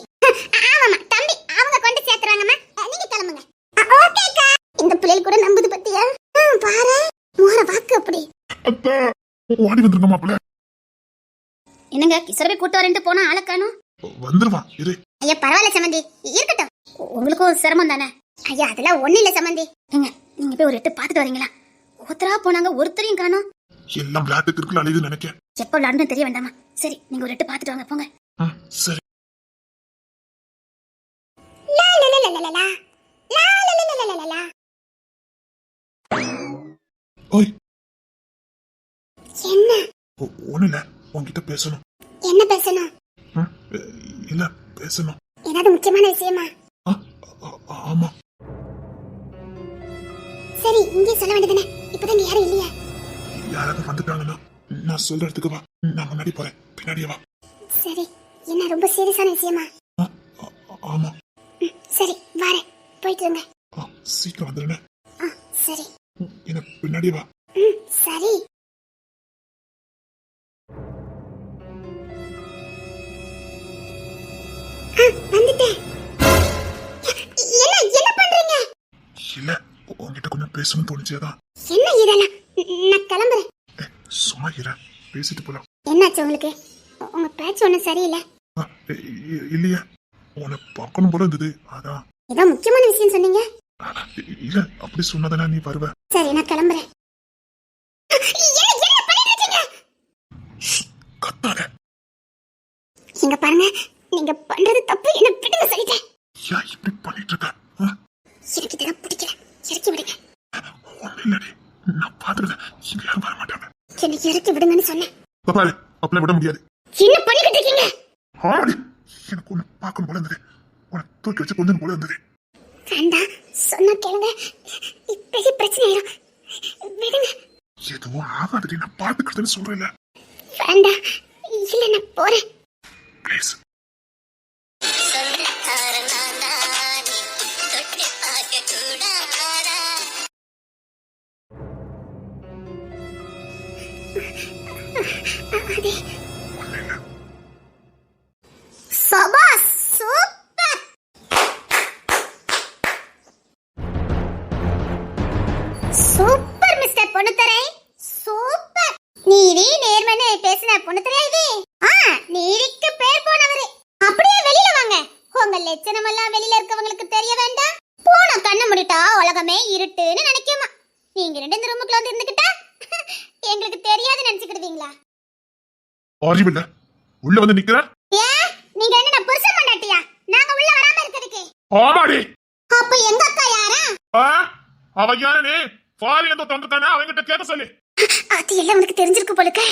Speaker 2: ஆமாமா தம்பி, அவங்க கொண்டு சேர்த்துறாங்கம்மா. நீங்க கிளம்புங்க. ஓகேக்கா. இந்த பிள்ளைகள் கூட நம்புது பத்தியா? பாரு மோர வாக்கு அப்படி.
Speaker 5: அத்தா ஓடி வந்துருங்க மாப்பிள்ள.
Speaker 1: என்னங்க கிஷோரை கூட்டு வரேன்ட்டு போனா ஆளை காணோம்.
Speaker 5: வந்துருவான் இரு.
Speaker 2: ஐயா பரவாயில்ல சமந்தி, இருக்கட்டும்.
Speaker 1: உங்களுக்கும் சிரமம் தானே?
Speaker 2: ஐயா அதெல்லாம் ஒண்ணு இல்ல சமந்தி.
Speaker 1: ஏங்க நீங்க போய் ஒரு எட்டு பாத்துட்டு வரீங்களா? ஒருத்தரா போனாங்க, ஒருத்தரையும் காணோம்.
Speaker 5: எல்லாம் விளையாட்டுக்கு இருக்குல்ல அழையுது நினைக்க.
Speaker 1: எப்போ விளையாடுன்னு தெரிய வேண்டாமா? சரி நீங்க ஒரு எட்டு பாத்துட்டு வாங்க போங்க.
Speaker 5: சரி.
Speaker 2: லா லா லா லா லா லா லா லா லா லா லா.
Speaker 5: ஓய்
Speaker 2: என்ன?
Speaker 5: ஒண்ணு இல்ல, உன்கிட்ட பேசணும்.
Speaker 2: என்ன பேசணும்?
Speaker 5: இல்ல பேசணும்.
Speaker 2: ஏதாவது முக்கியமான விஷயமா?
Speaker 5: ஆமா.
Speaker 2: சரி இங்கே சொல்ல வேண்டியதுனே, இப்பதான் இங்க யாரும் இல்லையா?
Speaker 5: யாராவது வந்துட்டாங்கன்னா நான் சொல்ற இடத்துக்கு வா, நான் முன்னாடி போறேன், பின்னாடியே வா.
Speaker 2: சரி என்ன ரொம்ப சீரியஸான விஷயமா?
Speaker 5: ஆமா.
Speaker 2: சரி வரேன், போயிட்டு இருங்க.
Speaker 5: சீக்கிரம் வந்துடுங்க.
Speaker 2: சரி
Speaker 5: எனக்கு பின்னாடியே வா.
Speaker 2: சரி. வந்துட்டேன்.
Speaker 5: இல்ல உன்கிட்ட கொஞ்சம் பேசணும்னு தோணுச்சேதான்.
Speaker 2: என்ன இதெல்லாம்? நான் கிளம்புறேன்.
Speaker 5: சும்மா இரு, பேசிட்டு போலாம்.
Speaker 2: என்னாச்சு உங்களுக்கு? உங்க பேச்சு ஒண்ணும் சரியில்லை.
Speaker 5: இல்லையா, உன்னை பார்க்கணும் போல இருந்தது, அதான்.
Speaker 2: ஏதோ முக்கியமான விஷயம் சொன்னீங்க.
Speaker 5: இல்ல, அப்படி சொன்னதானே நீ வருவ.
Speaker 2: சரி, நான் கிளம்புறேன்.
Speaker 5: கத்தாத.
Speaker 2: இங்க பாருங்க, நீங்க பண்றது தப்பு. என்ன விடுங்க சொல்லிட்டேன்.
Speaker 5: ஏன் இப்படி பண்ணிட்டு இருக்க?
Speaker 2: எனக்கு இதெல்லாம் பிடிக்கல. இறக்கி விடுங்க.
Speaker 5: ஒண்ணு இல்லடி, நான் பாத்துக்கிறேன். இங்க யாரும் வர மாட்டாங்க.
Speaker 2: என்னை இறக்கி விடுங்கன்னு சொன்னேன்.
Speaker 5: பாரு, அப்படிலாம் விட முடியாது.
Speaker 2: என்ன பண்ணிக்கிட்டு இருக்கீங்க?
Speaker 5: ஆடி, எனக்கு உன்னை பார்க்கணும் போல இருந்தது. உன்னை தூக்கி வச்சு கொஞ்சம் போல இருந்தது.
Speaker 2: வேண்டாம், சொன்னா கேளுங்க. பெரிய பிரச்சனை ஆயிரும். விடுங்க.
Speaker 5: எதுவும் ஆகாதடி, நான் பாத்துக்கிறதுன்னு சொல்றேன்ல.
Speaker 2: வேண்டாம், இல்ல நான் போறேன்.
Speaker 5: ப்ளீஸ்.
Speaker 2: சபாஸ், சூப்பர். சூப்பர் மிஸ்டர் பொண்ணுத்தரை, சூப்பர். நீதி நேர்மனே பேசின பொண்ணுத்தரை இது. நீதிக்கு பேர் போனவரு. அப்படியே வெளியில வாங்க. உங்க லட்சணம் எல்லாம் வெளியில இருக்கவங்களுக்கு தெரிய வேண்டாம். போன கண்ணு முடிட்டா உலகமே இருட்டுன்னு நினைக்குமா? நீங்க ரெண்டு இந்த ரூமுக்குள்ள வந்து இருந்துக்கிட்டா எங்களுக்கு தெரியாது நினைச்சுக்கிடுவீங்களா?
Speaker 5: அறிவில்ல, உள்ள வந்து நிக்கிற.
Speaker 2: ஏன் நீங்க என்ன புருஷன் பண்ணாட்டியா? நாங்க உள்ள வராம இருக்கிறதுக்கு.
Speaker 5: ஆமாடி.
Speaker 2: அப்ப எங்க அக்கா யாரா?
Speaker 5: அவ யாரு? ஃபாரின் வந்து தந்துட்டானே, அவங்கிட்ட கேட்க சொல்லு.
Speaker 2: அது எல்லாம் உனக்கு தெரிஞ்சிருக்கு போலுக்க.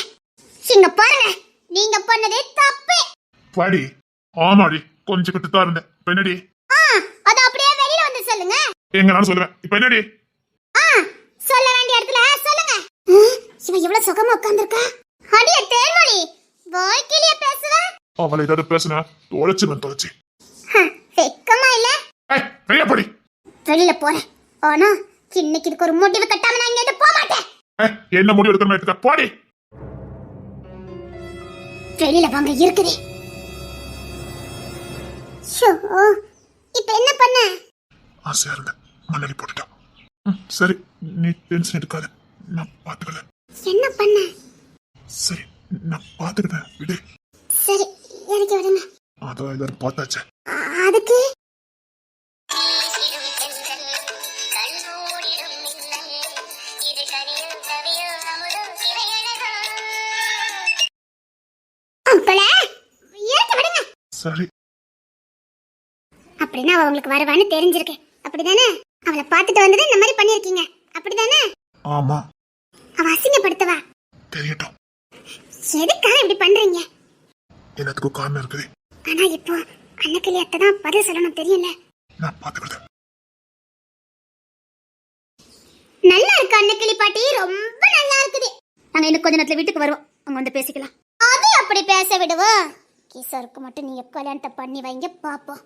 Speaker 2: இங்க பாருங்க, நீங்க பண்ணதே தப்பு.
Speaker 5: பாடி. ஆமாடி, கொஞ்சம் கிட்ட தான் இருந்தேன். இப்ப என்னடி?
Speaker 2: அது அப்படியே வெளியில வந்து சொல்லுங்க.
Speaker 5: எங்க நான் சொல்லுவேன். இப்ப என்னடி?
Speaker 2: சொல்ல வேண்டிய இடத்துல சொல்லுங்க. இவ எவ்வளவு சுகமா உட்கார்ந்திருக்கா. அடியே தேர்மொழி, வாய்க்கிலேயே பேசுவ.
Speaker 5: அவளை ஏதாவது பேசுனா தொலைச்சு.
Speaker 2: வெக்கமா இல்ல?
Speaker 5: வெளிய போடி.
Speaker 2: வெளியில போறேன். ஆனா இன்னைக்கு இதுக்கு ஒரு முடிவு கட்டாம நான் இங்க போக மாட்டேன்.
Speaker 5: என்ன முடிவு எடுக்கணும் எடுக்க போடி.
Speaker 2: வெளியில வாங்க இருக்குது. இப்ப என்ன பண்ண?
Speaker 5: ஆசையா இருந்த மண்ணடி போட்டுட்டான். சரி, நீ டென்ஷன் எடுக்காத, நான் பாத்துக்கிறேன்.
Speaker 2: என்ன பண்ண?
Speaker 5: சரி, நான் பாத்துக்கிறேன், விடு.
Speaker 2: சரி, இறக்கி விடுங்க.
Speaker 5: அதான் எல்லாரும் பார்த்தாச்சே.
Speaker 2: அதுக்கு
Speaker 5: சரி.
Speaker 2: அப்படின்னா அவ உங்களுக்கு வருவான்னு தெரிஞ்சிருக்கு, அப்படிதானே? அவளை பார்த்துட்டு வந்தது இந்த மாதிரி பண்ணிருக்கீங்க, அப்படிதானே?
Speaker 5: ஆமா.
Speaker 2: அவ அசிங்கப்படுத்தவா?
Speaker 5: தெரியட்டும்.
Speaker 2: எதுக்காக இப்படி பண்றீங்க?
Speaker 5: எல்லாத்துக்கும் காரணம் இருக்குது.
Speaker 2: ஆனா இப்போ அன்னக்கிளி அத்தை தான் பதில் சொல்லணும், தெரியல.
Speaker 5: நான் பாத்துக்கிறேன்.
Speaker 2: நல்லா இருக்கு அன்னக்கிளி பாட்டி, ரொம்ப நல்லா இருக்குது.
Speaker 1: நாங்க இன்னும் கொஞ்ச நேரத்துல வீட்டுக்கு வருவோம், அங்க வந்து பேசிக்கலாம்.
Speaker 2: அது அப்படி பேச விடுவோம். கிஷோருக்கு மட்டும் நீங்க கல்யாணத்தை பண்ணி வைங்க பாப்போம்.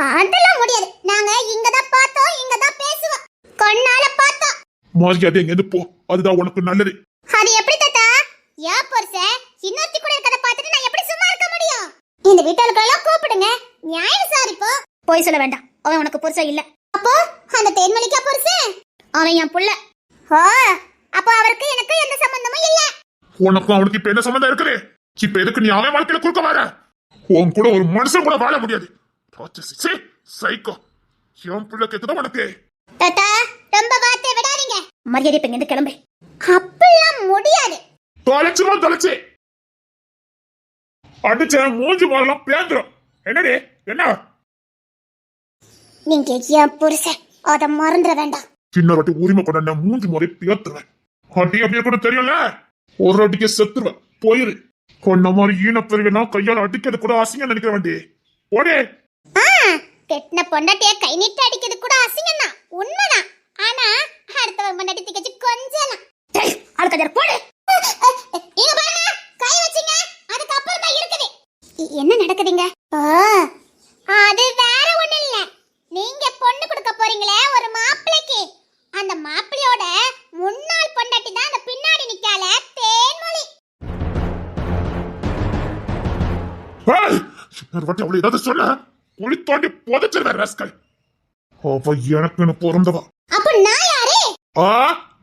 Speaker 2: அதெல்லாம் முடியாது. நாங்க இங்கதான் பார்த்தோம், இங்கதான் பேசுவோம், கண்ணால பார்த்தோம்.
Speaker 5: மரியாதை எங்க இருந்து போ, அதுதான் உனக்கு நல்லது.
Speaker 2: அது எப்படி தாத்தா? யா பொருச இன்னொருத்தி கூட இருக்கத பார்த்துட்டு நான் எப்படி சும்மா இருக்க முடியும்? இந்த வீட்டாளுக்கெல்லாம் கூப்பிடுங்க, நியாயம் விசாரிப்போம்.
Speaker 1: போய் சொல்ல வேண்டாம், அவன் உனக்கு புருஷன் இல்ல.
Speaker 2: அப்போ அந்த தேன்மொழிக்கா புருஷன்?
Speaker 1: அவன் என் புள்ள.
Speaker 2: அப்போ அவருக்கு எனக்கு எந்த சம்பந்தமும் இல்ல.
Speaker 5: உனக்கும் அவனுக்கு இப்ப என்ன சம்பந்தம் இருக்குது? இப்ப எதுக்கு நீ அவன் வாழ்க்கையில குறுக்க வர? உன் கூட ஒரு மனுஷன் கூட வாழ முடியாது. சைக்கோ, என் பிள்ளை கேக்குதா உனக்கு?
Speaker 2: தாத்தா, ரொம்ப வார்த்தை விடாதீங்க.
Speaker 1: மரியாதை இப்ப இங்க கிளம்பு.
Speaker 2: அப்பெல்லாம் முடியாது.
Speaker 5: தொலைச்சு அடிச்ச மூஞ்சி மாறலாம் பேந்துரும். என்னடி என்ன?
Speaker 2: நீங்க என் புருஷன், அத மறந்துட வேண்டாம்.
Speaker 5: சின்ன வாட்டி உரிமை கொண்ட மூஞ்சி முறை பேத்துருவேன். அடி அப்படியே கூட தெரியும்ல, ஒரு அடிக்க செத்துருவேன். போயிரு. கொண்ட மாதிரி ஈனப்பெருவினா கையால் அடிக்கிறது கூட அசிங்கம் நினைக்கிற வேண்டி போடே.
Speaker 2: கெட்டின பொண்டாட்டிய கை நீட்டு அடிக்கிறது கூட அசிங்கம் தான், உண்மைதான். ஆனா அடுத்தவன் பொண்டாட்டி திக்கச்சு கொஞ்சலாம்.
Speaker 1: ஆளுக்கஜர் போடு.
Speaker 2: இங்க பாருங்க, கை வச்சீங்க, அதுக்கு அப்புறம் தான் இருக்குது. என்ன நடக்குதுங்க? அது வேற ஒண்ணு இல்ல. நீங்க பொண்ணு கொடுக்க போறீங்களே ஒரு மாப்பிளைக்கு, அந்த மாப்பிளையோட முன்னாள் பொண்டாட்டி தான் அந்த பின்னாடி நிக்கால தேன்மொழி.
Speaker 5: இன்னொரு வாட்டி அவளை ஏதாவது சொன்ன குழி தோண்டி புதைச்சிருவேன் ராஸ்கல். அவ எனக்குன்னு பிறந்தவா.
Speaker 2: அப்ப நான் யாரு?
Speaker 5: ஆ,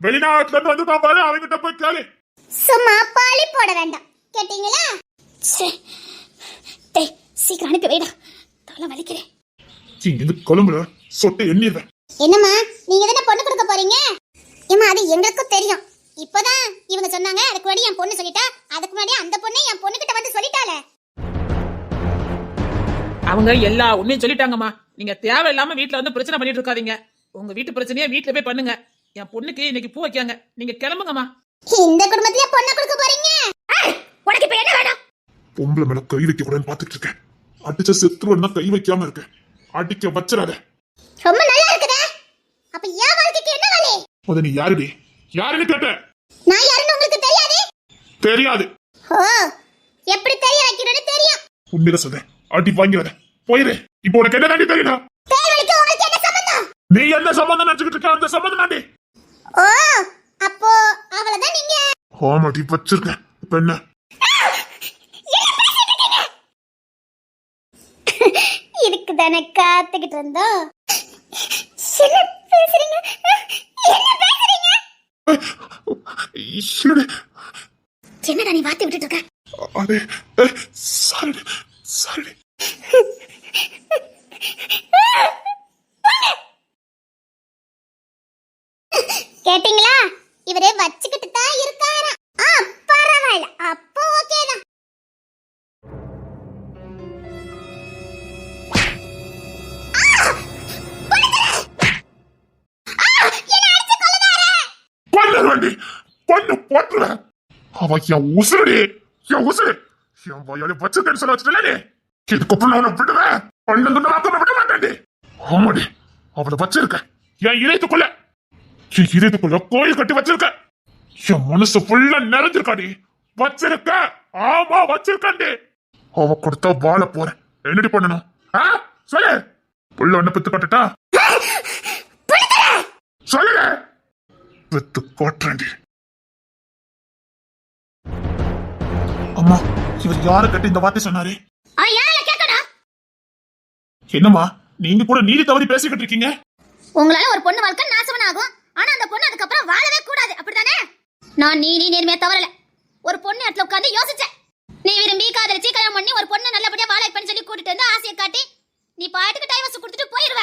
Speaker 5: வெளிநாட்டுல இருந்து வந்துட்டான் பாரு, அவங்கிட்ட போய் கேளு.
Speaker 2: சும்மா பாலி போட வேண்டாம், கேட்டீங்களா?
Speaker 1: டேய் சீக்கிரம் அனுப்பி வைடா, தலை வலிக்கிறேன்.
Speaker 5: இங்க கொழும்புல சொட்டு எண்ணிடுவேன்.
Speaker 2: என்னம்மா, நீங்க தானே பொண்ணு கொடுக்க போறீங்க? ஏமா, அது எங்களுக்கும் தெரியும். இப்பதான் இவங்க சொன்னாங்க, அதுக்கு முன்னாடி என் பொண்ணு சொல்லிட்டா, அதுக்கு முன்னாடி அந்த பொண்ணு என் பொண்ணு கிட்ட வந்து சொல்லிட்டாளே.
Speaker 3: அவங்க எல்லா உண்மையும் சொல்லிட்டாங்கம்மா. நீங்க தேவையில்லாம வீட்டுல வந்து பிரச்சனை பண்ணிட்டு இருக்காதீங்க. உங்க வீட்டு பிரச்சனையை வீட்டுல போய் பண்ணுங்க. என் பொண்ணுக்கு இன்னைக்கு பூ வைக்காங்க, நீங்க கிளம்புங்கம்மா.
Speaker 2: இந்த குடும்பத்திலே பொண்ணு கொடுக்க போறீங்க?
Speaker 1: உனக்கு இப்ப என்ன வேணும்?
Speaker 5: பொம்பளை மேல கை வைக்க கூடாதுன்னு பாத்துட்டு இருக்கேன். அடிச்ச செத்துருவா கை வைக்காம இருக்கேன். அடிக்க வச்சிடாத.
Speaker 2: ரொம்ப நல்லா இருக்குதே. அப்ப என் வாழ்க்கைக்கு என்ன வேலை?
Speaker 5: முத நீ யாருடி? யாருன்னு கேட்ட?
Speaker 2: நான் யாருன்னு உங்களுக்கு தெரியாது?
Speaker 5: தெரியாது.
Speaker 2: ஓ, எப்படி தெரிய வைக்கணும்னு தெரியும்.
Speaker 5: உண்மையில சொல்றேன், அடி வாங்கிறத போயிரு. இப்போ உனக்கு என்ன தாண்டி தெரியுதா?
Speaker 2: தேவனுக்கு உங்களுக்கு என்ன சம்பந்தம்?
Speaker 5: நீ என்ன சம்பந்தம் நினைச்சுக்கிட்டு இருக்க? அந்த சம்பந்தம் தாண்டி.
Speaker 2: ஓ, அப்போ அவளதான் நீங்க.
Speaker 5: ஆமாடி, வச்சிருக்கேன். இப்ப என்ன?
Speaker 2: இதுக்கு தானே காத்துக்கிட்டு இருந்தோம். என்ன பேசுறீங்க? என்ன பேசுறீங்க?
Speaker 5: இல்லடி.
Speaker 1: என்னடா நீ வாத்தி விட்டுட்டு இருக்க?
Speaker 5: அதே சாரி சாரி.
Speaker 2: கேட்டீங்களா? இவரே வச்சுக்கிட்டு தான் இருக்காரா? பரவாயில்ல, அப்போ ஓகே தான்.
Speaker 5: பண்ணி பொண்ணு போட்டுற. அவ என் உசுரடி, என் உசுரு. என் வயலை வச்சிருக்கேன்னு சொல்ல வச்சுட்டே. இதுக்கப்புறம் நான் விடுவேன். பண்ணு விட மாட்டேன். ஆமாடி, அவளை வச்சிருக்க. என் இதயத்துக்குள்ள கோயில் கட்டி வச்சிருக்க. என் மனசு ஃபுல்லா நிறைஞ்சிருக்காடி. வச்சிருக்க. ஆமா, வச்சிருக்காண்டி. அவ கொடுத்தா வாழ போறேன். என்னடி பண்ணணும்? சொல்லு. புள்ள ஒண்ணு பித்து கட்டுட்டா? சொல்லு. பித்து காட்டுறேன்டி. அம்மா, இவர் யார கட்டி இந்த வார்த்தை சொன்னாரு? என்னம்மா, நீங்க கூட நீதி தவறி பேசிக்கிட்டு இருக்கீங்க.
Speaker 1: உங்களால ஒரு பொண்ணு வாழ்க்கை நாசவன் ஆகும். ஆனா அந்த பொண்ணு அதுக்கப்புறம் வாழவே கூடாது, அப்படிதானே? நான் நீதி நேர்மையா தவறல. ஒரு பொண்ணு இடத்துல உட்காந்து யோசிச்சேன். நீ விரும்பி காதலிச்சு கல்யாணம் பண்ணி ஒரு பொண்ணு நல்லபடியா வாழ வைப்பேன்னு சொல்லி கூட்டிட்டு வந்து ஆசையை காட்டி நீ பாட்டுக்கு டைவர்ஸ் கொடுத்துட்டு போயிருவ.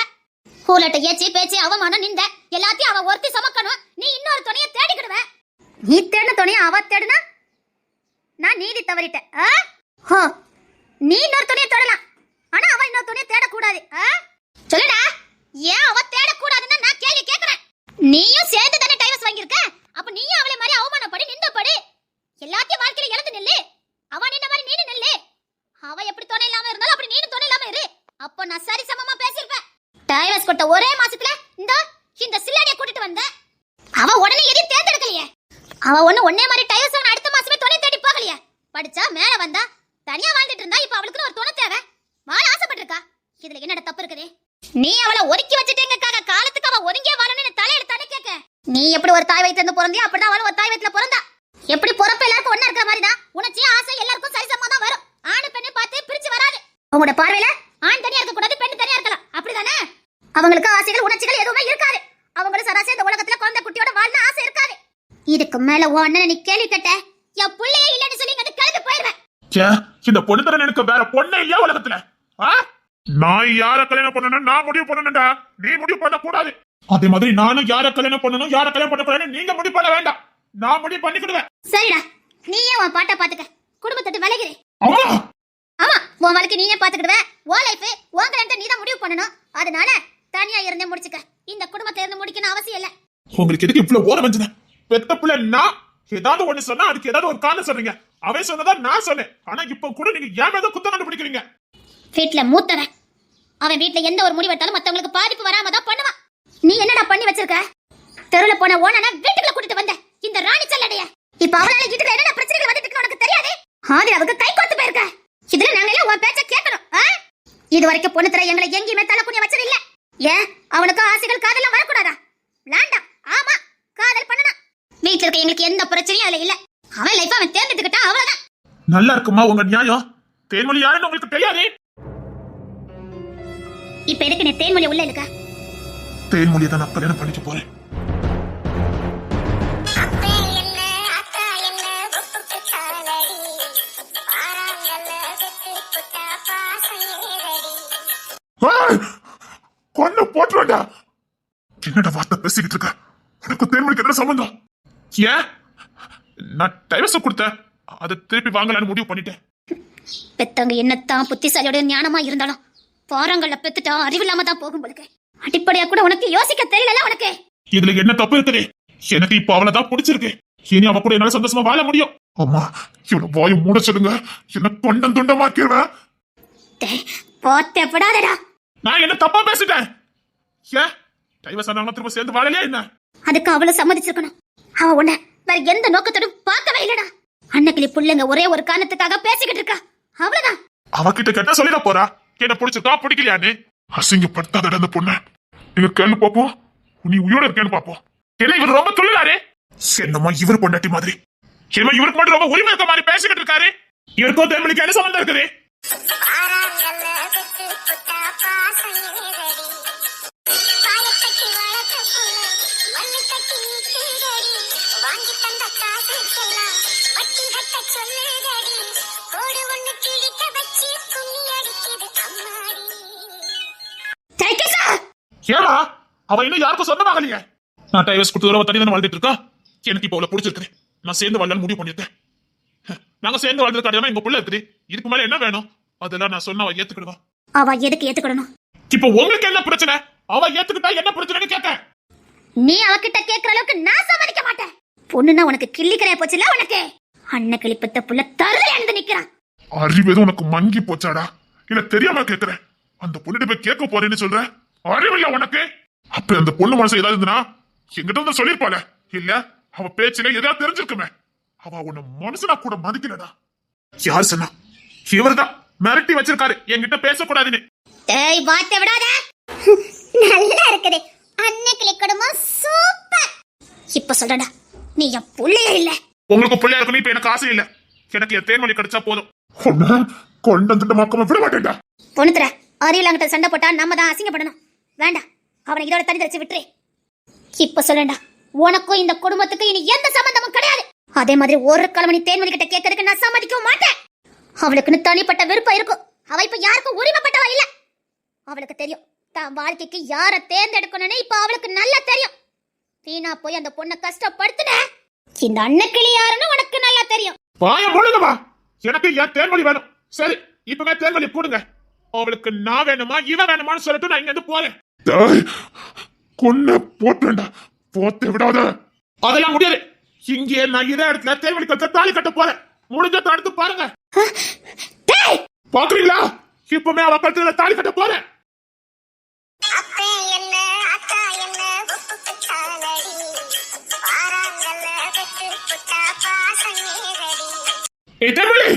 Speaker 1: ஊலட்ட ஏச்சி பேச்சு அவமானம் நிந்த எல்லாத்தையும் அவ ஒருத்தி சமக்கணும். நீ இன்னொரு துணையை தேடிக்கிடுவ. நீ தேடின துணையை அவ தேடுனா நான் நீதி தவறிட்டேன். நீ இன்னொரு துணையை தேடலாம், ஆனா அவ இன்னொரு துணையை தேடக்கூடாது. சொல்லுடா, ஏன் அவ தேடக்கூடாதுன்னு நான் கேள்வி கேட்கிறேன். நீயும் சேர்ந்து தானே டைவர்ஸ் வாங்கியிருக்க. அப்ப நீயும் அவளை மாதிரி அவமானப்படி நின்றபடி எல்லாத்தையும் வாழ்க்கையில இழந்து நில்லு. அவ நின்ன மாதிரி நீனு நில்லு. அவ எப்படி துணை இல்லாம இருந்தாலும் அப்படி நீனு துணை இல்லாம இரு. அப்ப நான் சரி சமமா பேசிருப்பேன். டைவர்ஸ் கொட்ட ஒரே மாசத்துல இந்த சில்லாடிய கூட்டிட்டு வந்த. அவ உடனே எதையும் தேர்ந்தெடுக்கலையே. அவ ஒன்னே மாதிரி டைவர்ஸ் ஆன அடுத்த மாசமே துணை தேடி போகலையே. படிச்சா மேல வந்தா, தனியா வாழ்ந்துட்டு இருந்தா. இப்ப அவளுக்கு ஒரு துணை தேவை. வாழ ஆசைப்பட்டிருக்கா. இதுல என்னடா தப்பு இருக்குது? நீ அவளை ஒதுக்கி வச்சுட்டேங்கக்காக காலத்துக்கு அவ ஒதுங்கியே வாழணும்னு தலையெடுத்தானே கேட்க. நீ எப்படி ஒரு தாய் வயித்துல இருந்து பிறந்தியா, அப்படிதான் அவளும் ஒரு தாய் வயித்துல பிறந்தா. எப்படி பிறப்பு எல்லாருக்கும் ஒண்ணா இருக்கிற மாதிரி தான் உணர்ச்சி ஆசை எல்லாருக்கும் சரிசமமா தான் வரும். ஆணு பெண்ணு பார்த்து பிரிச்சு வராது. உங்களோட பார்வையில ஆண் தனியா இருக்க கூடாது, பெண் தனியா இருக்கலாம், அப்படிதானே? அவங்களுக்கு ஆசைகள் உணர்ச்சிகள் எதுவுமே இருக்காது. அவங்களும் சராசரி இந்த உலகத்துல குழந்தை குட்டியோட வாழ்ந்த ஆசை இருக்காது. இதுக்கு மேல உன் அண்ணனை நீ கேள்வி கேட்ட, என் புள்ளையே இல்லன்னு சொல்லி இங்க கிளம்பி போயிருவேன்.
Speaker 5: இந்த பொண்ணு தர எனக்கு வேற பொண்ணே இல்லையா உலகத்துல? நான் யார கல்யாணம் பண்ணணும் நான் முடிவு பண்ணணும்டா. நீ முடிவு பண்ண கூடாது. அதே மாதிரி நானும் யார கல்யாணம் பண்ணணும் யார கல்யாணம் பண்ண கூடாது நீங்க முடிவு பண்ண வேண்டாம். நான் முடிவு பண்ணிக்கிடுவேன்.
Speaker 1: சரிடா, நீயே உன் பாட்டை பாத்துக்க. குடும்பத்தை விலகிறே.
Speaker 5: ஆமா,
Speaker 1: உன் வாழ்க்கை நீயே பாத்துக்கிடுவ. உன் லைஃப் உன் கல்யாணத்தை நீ தான் முடிவு பண்ணணும். அதனால தனியா இருந்தே முடிச்சுக்க. இந்த குடும்பத்தை இருந்து முடிக்கணும் அவசியம் இல்ல.
Speaker 5: உங்களுக்கு எதுக்கு இவ்வளவு ஓரம் வந்தன? பெத்த பிள்ளை நான் ஏதாவது ஒண்ணு சொன்னா அதுக்கு ஏதாவது ஒரு காரணம் சொல்றீங்க. அவன் சொன்னதா நான் சொன்னேன். ஆனா இப்ப கூட நீங்க ஏன் மேல குத்தம் கண்டுபிடிக்கிறீங்க?
Speaker 1: வீட்டுல மூத்தவன் அவன் வீட்டுல எந்த ஒரு முடிவு எடுத்தாலும் மத்தவங்களுக்கு பாதிப்பு வராம தான் பண்ணுவான். நீ என்னடா பண்ணி வச்சிருக்க? தெருல போன ஓனனா வீட்டுக்குள்ள கூட்டிட்டு வந்த இந்த ராணி செல்லடைய. இப்ப அவளால வீட்டுல என்னென்ன பிரச்சனைகள் வந்துட்டு உனக்கு தெரியாது. ஆதிராவுக்கு கை கோத்து போயிருக்க. இதுல நாங்க எல்லாம் உன் பேச்ச கேட்கணும். இது வரைக்கும் பொண்ணு தர எங்களை எங்கேயுமே தலை குனிய வச்சது இல்ல. ஏன் அவனுக்கு ஆசைகள் காதெல்லாம் வரக்கூடாதா? வேண்டாம். ஆமா, காதல் பண்ணனா. வீட்டுல இருக்க எங்களுக்கு எந்த பிரச்சனையும் அதுல இல்ல. அவன் லைஃப் அவன் தேர்ந்தெடுத்துக்கிட்டான், அவ்வளவுதான்.
Speaker 5: நல்லா இருக்குமா உங்க நியாயம்? தேன்மொழி யாருன்னு உங்களுக்கு தெரியாது.
Speaker 1: இப்ப எதுக்கு நீ தேன்மொழி உள்ள இருக்க?
Speaker 5: தேன்மொழியை தான் நான் கல்யாணம் பண்ணிக்க போறேன். கொண்டு போட்டுடா. என்னடா வார்த்தை பேசிக்கிட்டு இருக்க? உனக்கு தேன்மொழிக்கு என்ன சம்பந்தம்? ஏன் நான் டைவர்ஸ் கொடுத்தேன், அதை திருப்பி வாங்கலான்னு முடிவு பண்ணிட்டேன்.
Speaker 1: பெத்தவங்க என்னத்தான் புத்திசாலியோட ஞானமா இருந்தாலும் பாரங்கள்ல பெத்துட்டா அறிவில்லாம தான் போகும் போலுக்கு. அடிப்படையா கூட உனக்கு யோசிக்க தெரியல உனக்கு.
Speaker 5: இதுல என்ன தப்பு இருக்குது? எனக்கு இப்ப அவளதான் பிடிச்சிருக்கு. இனி அவ கூட என்னால சந்தோஷமா வாழ முடியும். அம்மா இவ்வளவு வாயை மூட சொல்லுங்க, என்ன தொண்டம் துண்டமாக்கிடுவேன்.
Speaker 1: போத்தப்படாதடா.
Speaker 5: நான் என்ன தப்பா பேசிட்டேன்? ஏன் டைவர்ஸ் ஆனவங்க திரும்ப சேர்ந்து வாழலையா என்ன?
Speaker 1: அதுக்கு அவளை சம்மதிச்சிருக்கணும். அவ உன்னை வேற எந்த நோக்கத்தோடும் பார்க்கவே இல்லடா. அன்னைக்கிளி புள்ளைங்க ஒரே ஒரு காரணத்துக்காக பேசிக்கிட்டு இருக்கா, அவ்வளவுதான்.
Speaker 5: அவகிட்ட கேட்டா சொல்லிட போறா என்ன பிடிச்சிருக்கா பிடிக்கலையான்னு. அசிங்கப்படுத்தாத அந்த பொண்ண. நீங்க கேள்வி பாப்போம், நீ உயிரோட இருக்கேன்னு பாப்போம். என்ன இவர் ரொம்ப துள்ளாரு? என்னமா இவர் பொண்டாட்டி மாதிரி, என்னமா இவருக்கு மட்டும் ரொம்ப உரிமை இருக்க மாதிரி பேசிக்கிட்டு இருக்காரு. இவருக்கும் தேர்மொழிக்கு என்ன சம்பந்தம் இருக்குது? ஏமா அவ இன்னும் யாருக்கும் சொந்தமாகலையே. நான் டைவர்ஸ் கொடுத்து தனி தானே வாழ்ந்துட்டு இருக்கா. எனக்கு இப்போ அவளை பிடிச்சிருக்கு, நான் சேர்ந்து வாழலான்னு முடிவு பண்ணிருக்கேன். நாங்க சேர்ந்து வாழ்றதுக்காக எங்க புள்ள இருக்குது. இதுக்கு மேல என்ன வேணும்? அதெல்லாம் நான் சொன்னா அவ ஏத்துக்கிடுவா.
Speaker 1: அவ எதுக்கு ஏத்துக்கிடணும்?
Speaker 5: இப்போ உங்களுக்கு என்ன பிரச்சனை? அவ ஏத்துக்கிட்டா என்ன பிரச்சனைன்னு கேட்க.
Speaker 1: நீ அவகிட்ட கேக்குற அளவுக்கு நான் சம்மதிக்க மாட்டேன். பொண்ணுன்னா உனக்கு கிள்ளிக்கிறைய போச்சுல உனக்கு. அன்ன கிளிப்பத்த புள்ள தருது நிக்கிறான்.
Speaker 5: அறிவு எதுவும் உனக்கு மங்கி போச்சாடா? இல்ல தெரியாம கேக்குறேன். அந்த பொண்ணுகிட்ட போய் கேட்க போறேன்னு சொல்ற, அறிவில்ல உனக்கு? அப்ப அந்த பொண்ணு மனசு ஏதாவது இருந்துனா எங்கிட்ட வந்து சொல்லிருப்பாள. இல்ல அவ பேச்சுல ஏதாவது தெரிஞ்சிருக்குமே. அவ உன்ன மனசுனா கூட மதிக்கலடா. யார் சொன்னா? இவர்தான் மிரட்டி வச்சிருக்காரு என்கிட்ட பேசக்கூடாதுன்னு.
Speaker 1: டேய் வாத்த விடாத.
Speaker 2: நல்லா இருக்குது. அன்னைக்கிளி குடும்பம் சூப்பர்.
Speaker 1: இப்ப சொல்றடா, நீ என் புள்ளையே இல்ல.
Speaker 5: உங்களுக்கு பிள்ளையா இருக்கணும் இப்ப எனக்கு ஆசை இல்ல. எனக்கு என் தேன்மொழி கிடைச்சா போதும். கொண்டு மாக்காம விட மாட்டேன்டா.
Speaker 1: பொண்ணுத்துற அரியலாங்கிட்ட சண்டை போட்டா நம்ம தான் அசிங்கப்படணும். வேண்டாம், அவனை இதோட தனி தரிச்சு விட்டுரு. இப்ப சொல்லண்டா, உனக்கும் இந்த குடும்பத்துக்கு இனி எந்த சம்பந்தமும் கிடையாது. அதே மாதிரி ஒரு கிழமை தேன்மொழி கிட்ட கேட்கறதுக்கு நான் சம்மதிக்கவும் மாட்டேன். அவளுக்குன்னு தனிப்பட்ட விருப்பம் இருக்கும். அவ இப்ப யாருக்கும் உரிமைப்பட்டவா இல்ல. அவளுக்கு தெரியும் தான் வாழ்க்கைக்கு யார தேர்ந்தெடுக்கணும்னு இப்ப அவளுக்கு நல்லா தெரியும். வீணா போய் அந்த பொண்ணை கஷ்டப்படுத்துன இந்த அன்னக்கிளி யாருன்னு உனக்கு நல்லா தெரியும்.
Speaker 5: வாய மூடுங்கம்மா. எனக்கு என் தேன்மொழி வேணும். சரி இப்ப தேன்மொழி கூடுங்க. அவளுக்கு நான் வேணுமா இவன் வேணுமான்னு சொல்லிட்டு நான் இங்க இருந்து போறேன். கொன்ன போட்டேன்டா, போத்த விடாத. அதெல்லாம் முடியாது. இங்கே நான் இதே இடத்துல தேன்மொழி கட்ட தாலி கட்ட போறேன். முடிஞ்ச தடுத்து பாருங்க. பாக்குறீங்களா? இப்பவுமே அவ கட்டுல தாலி கட்ட போறேன். தேன்மொழி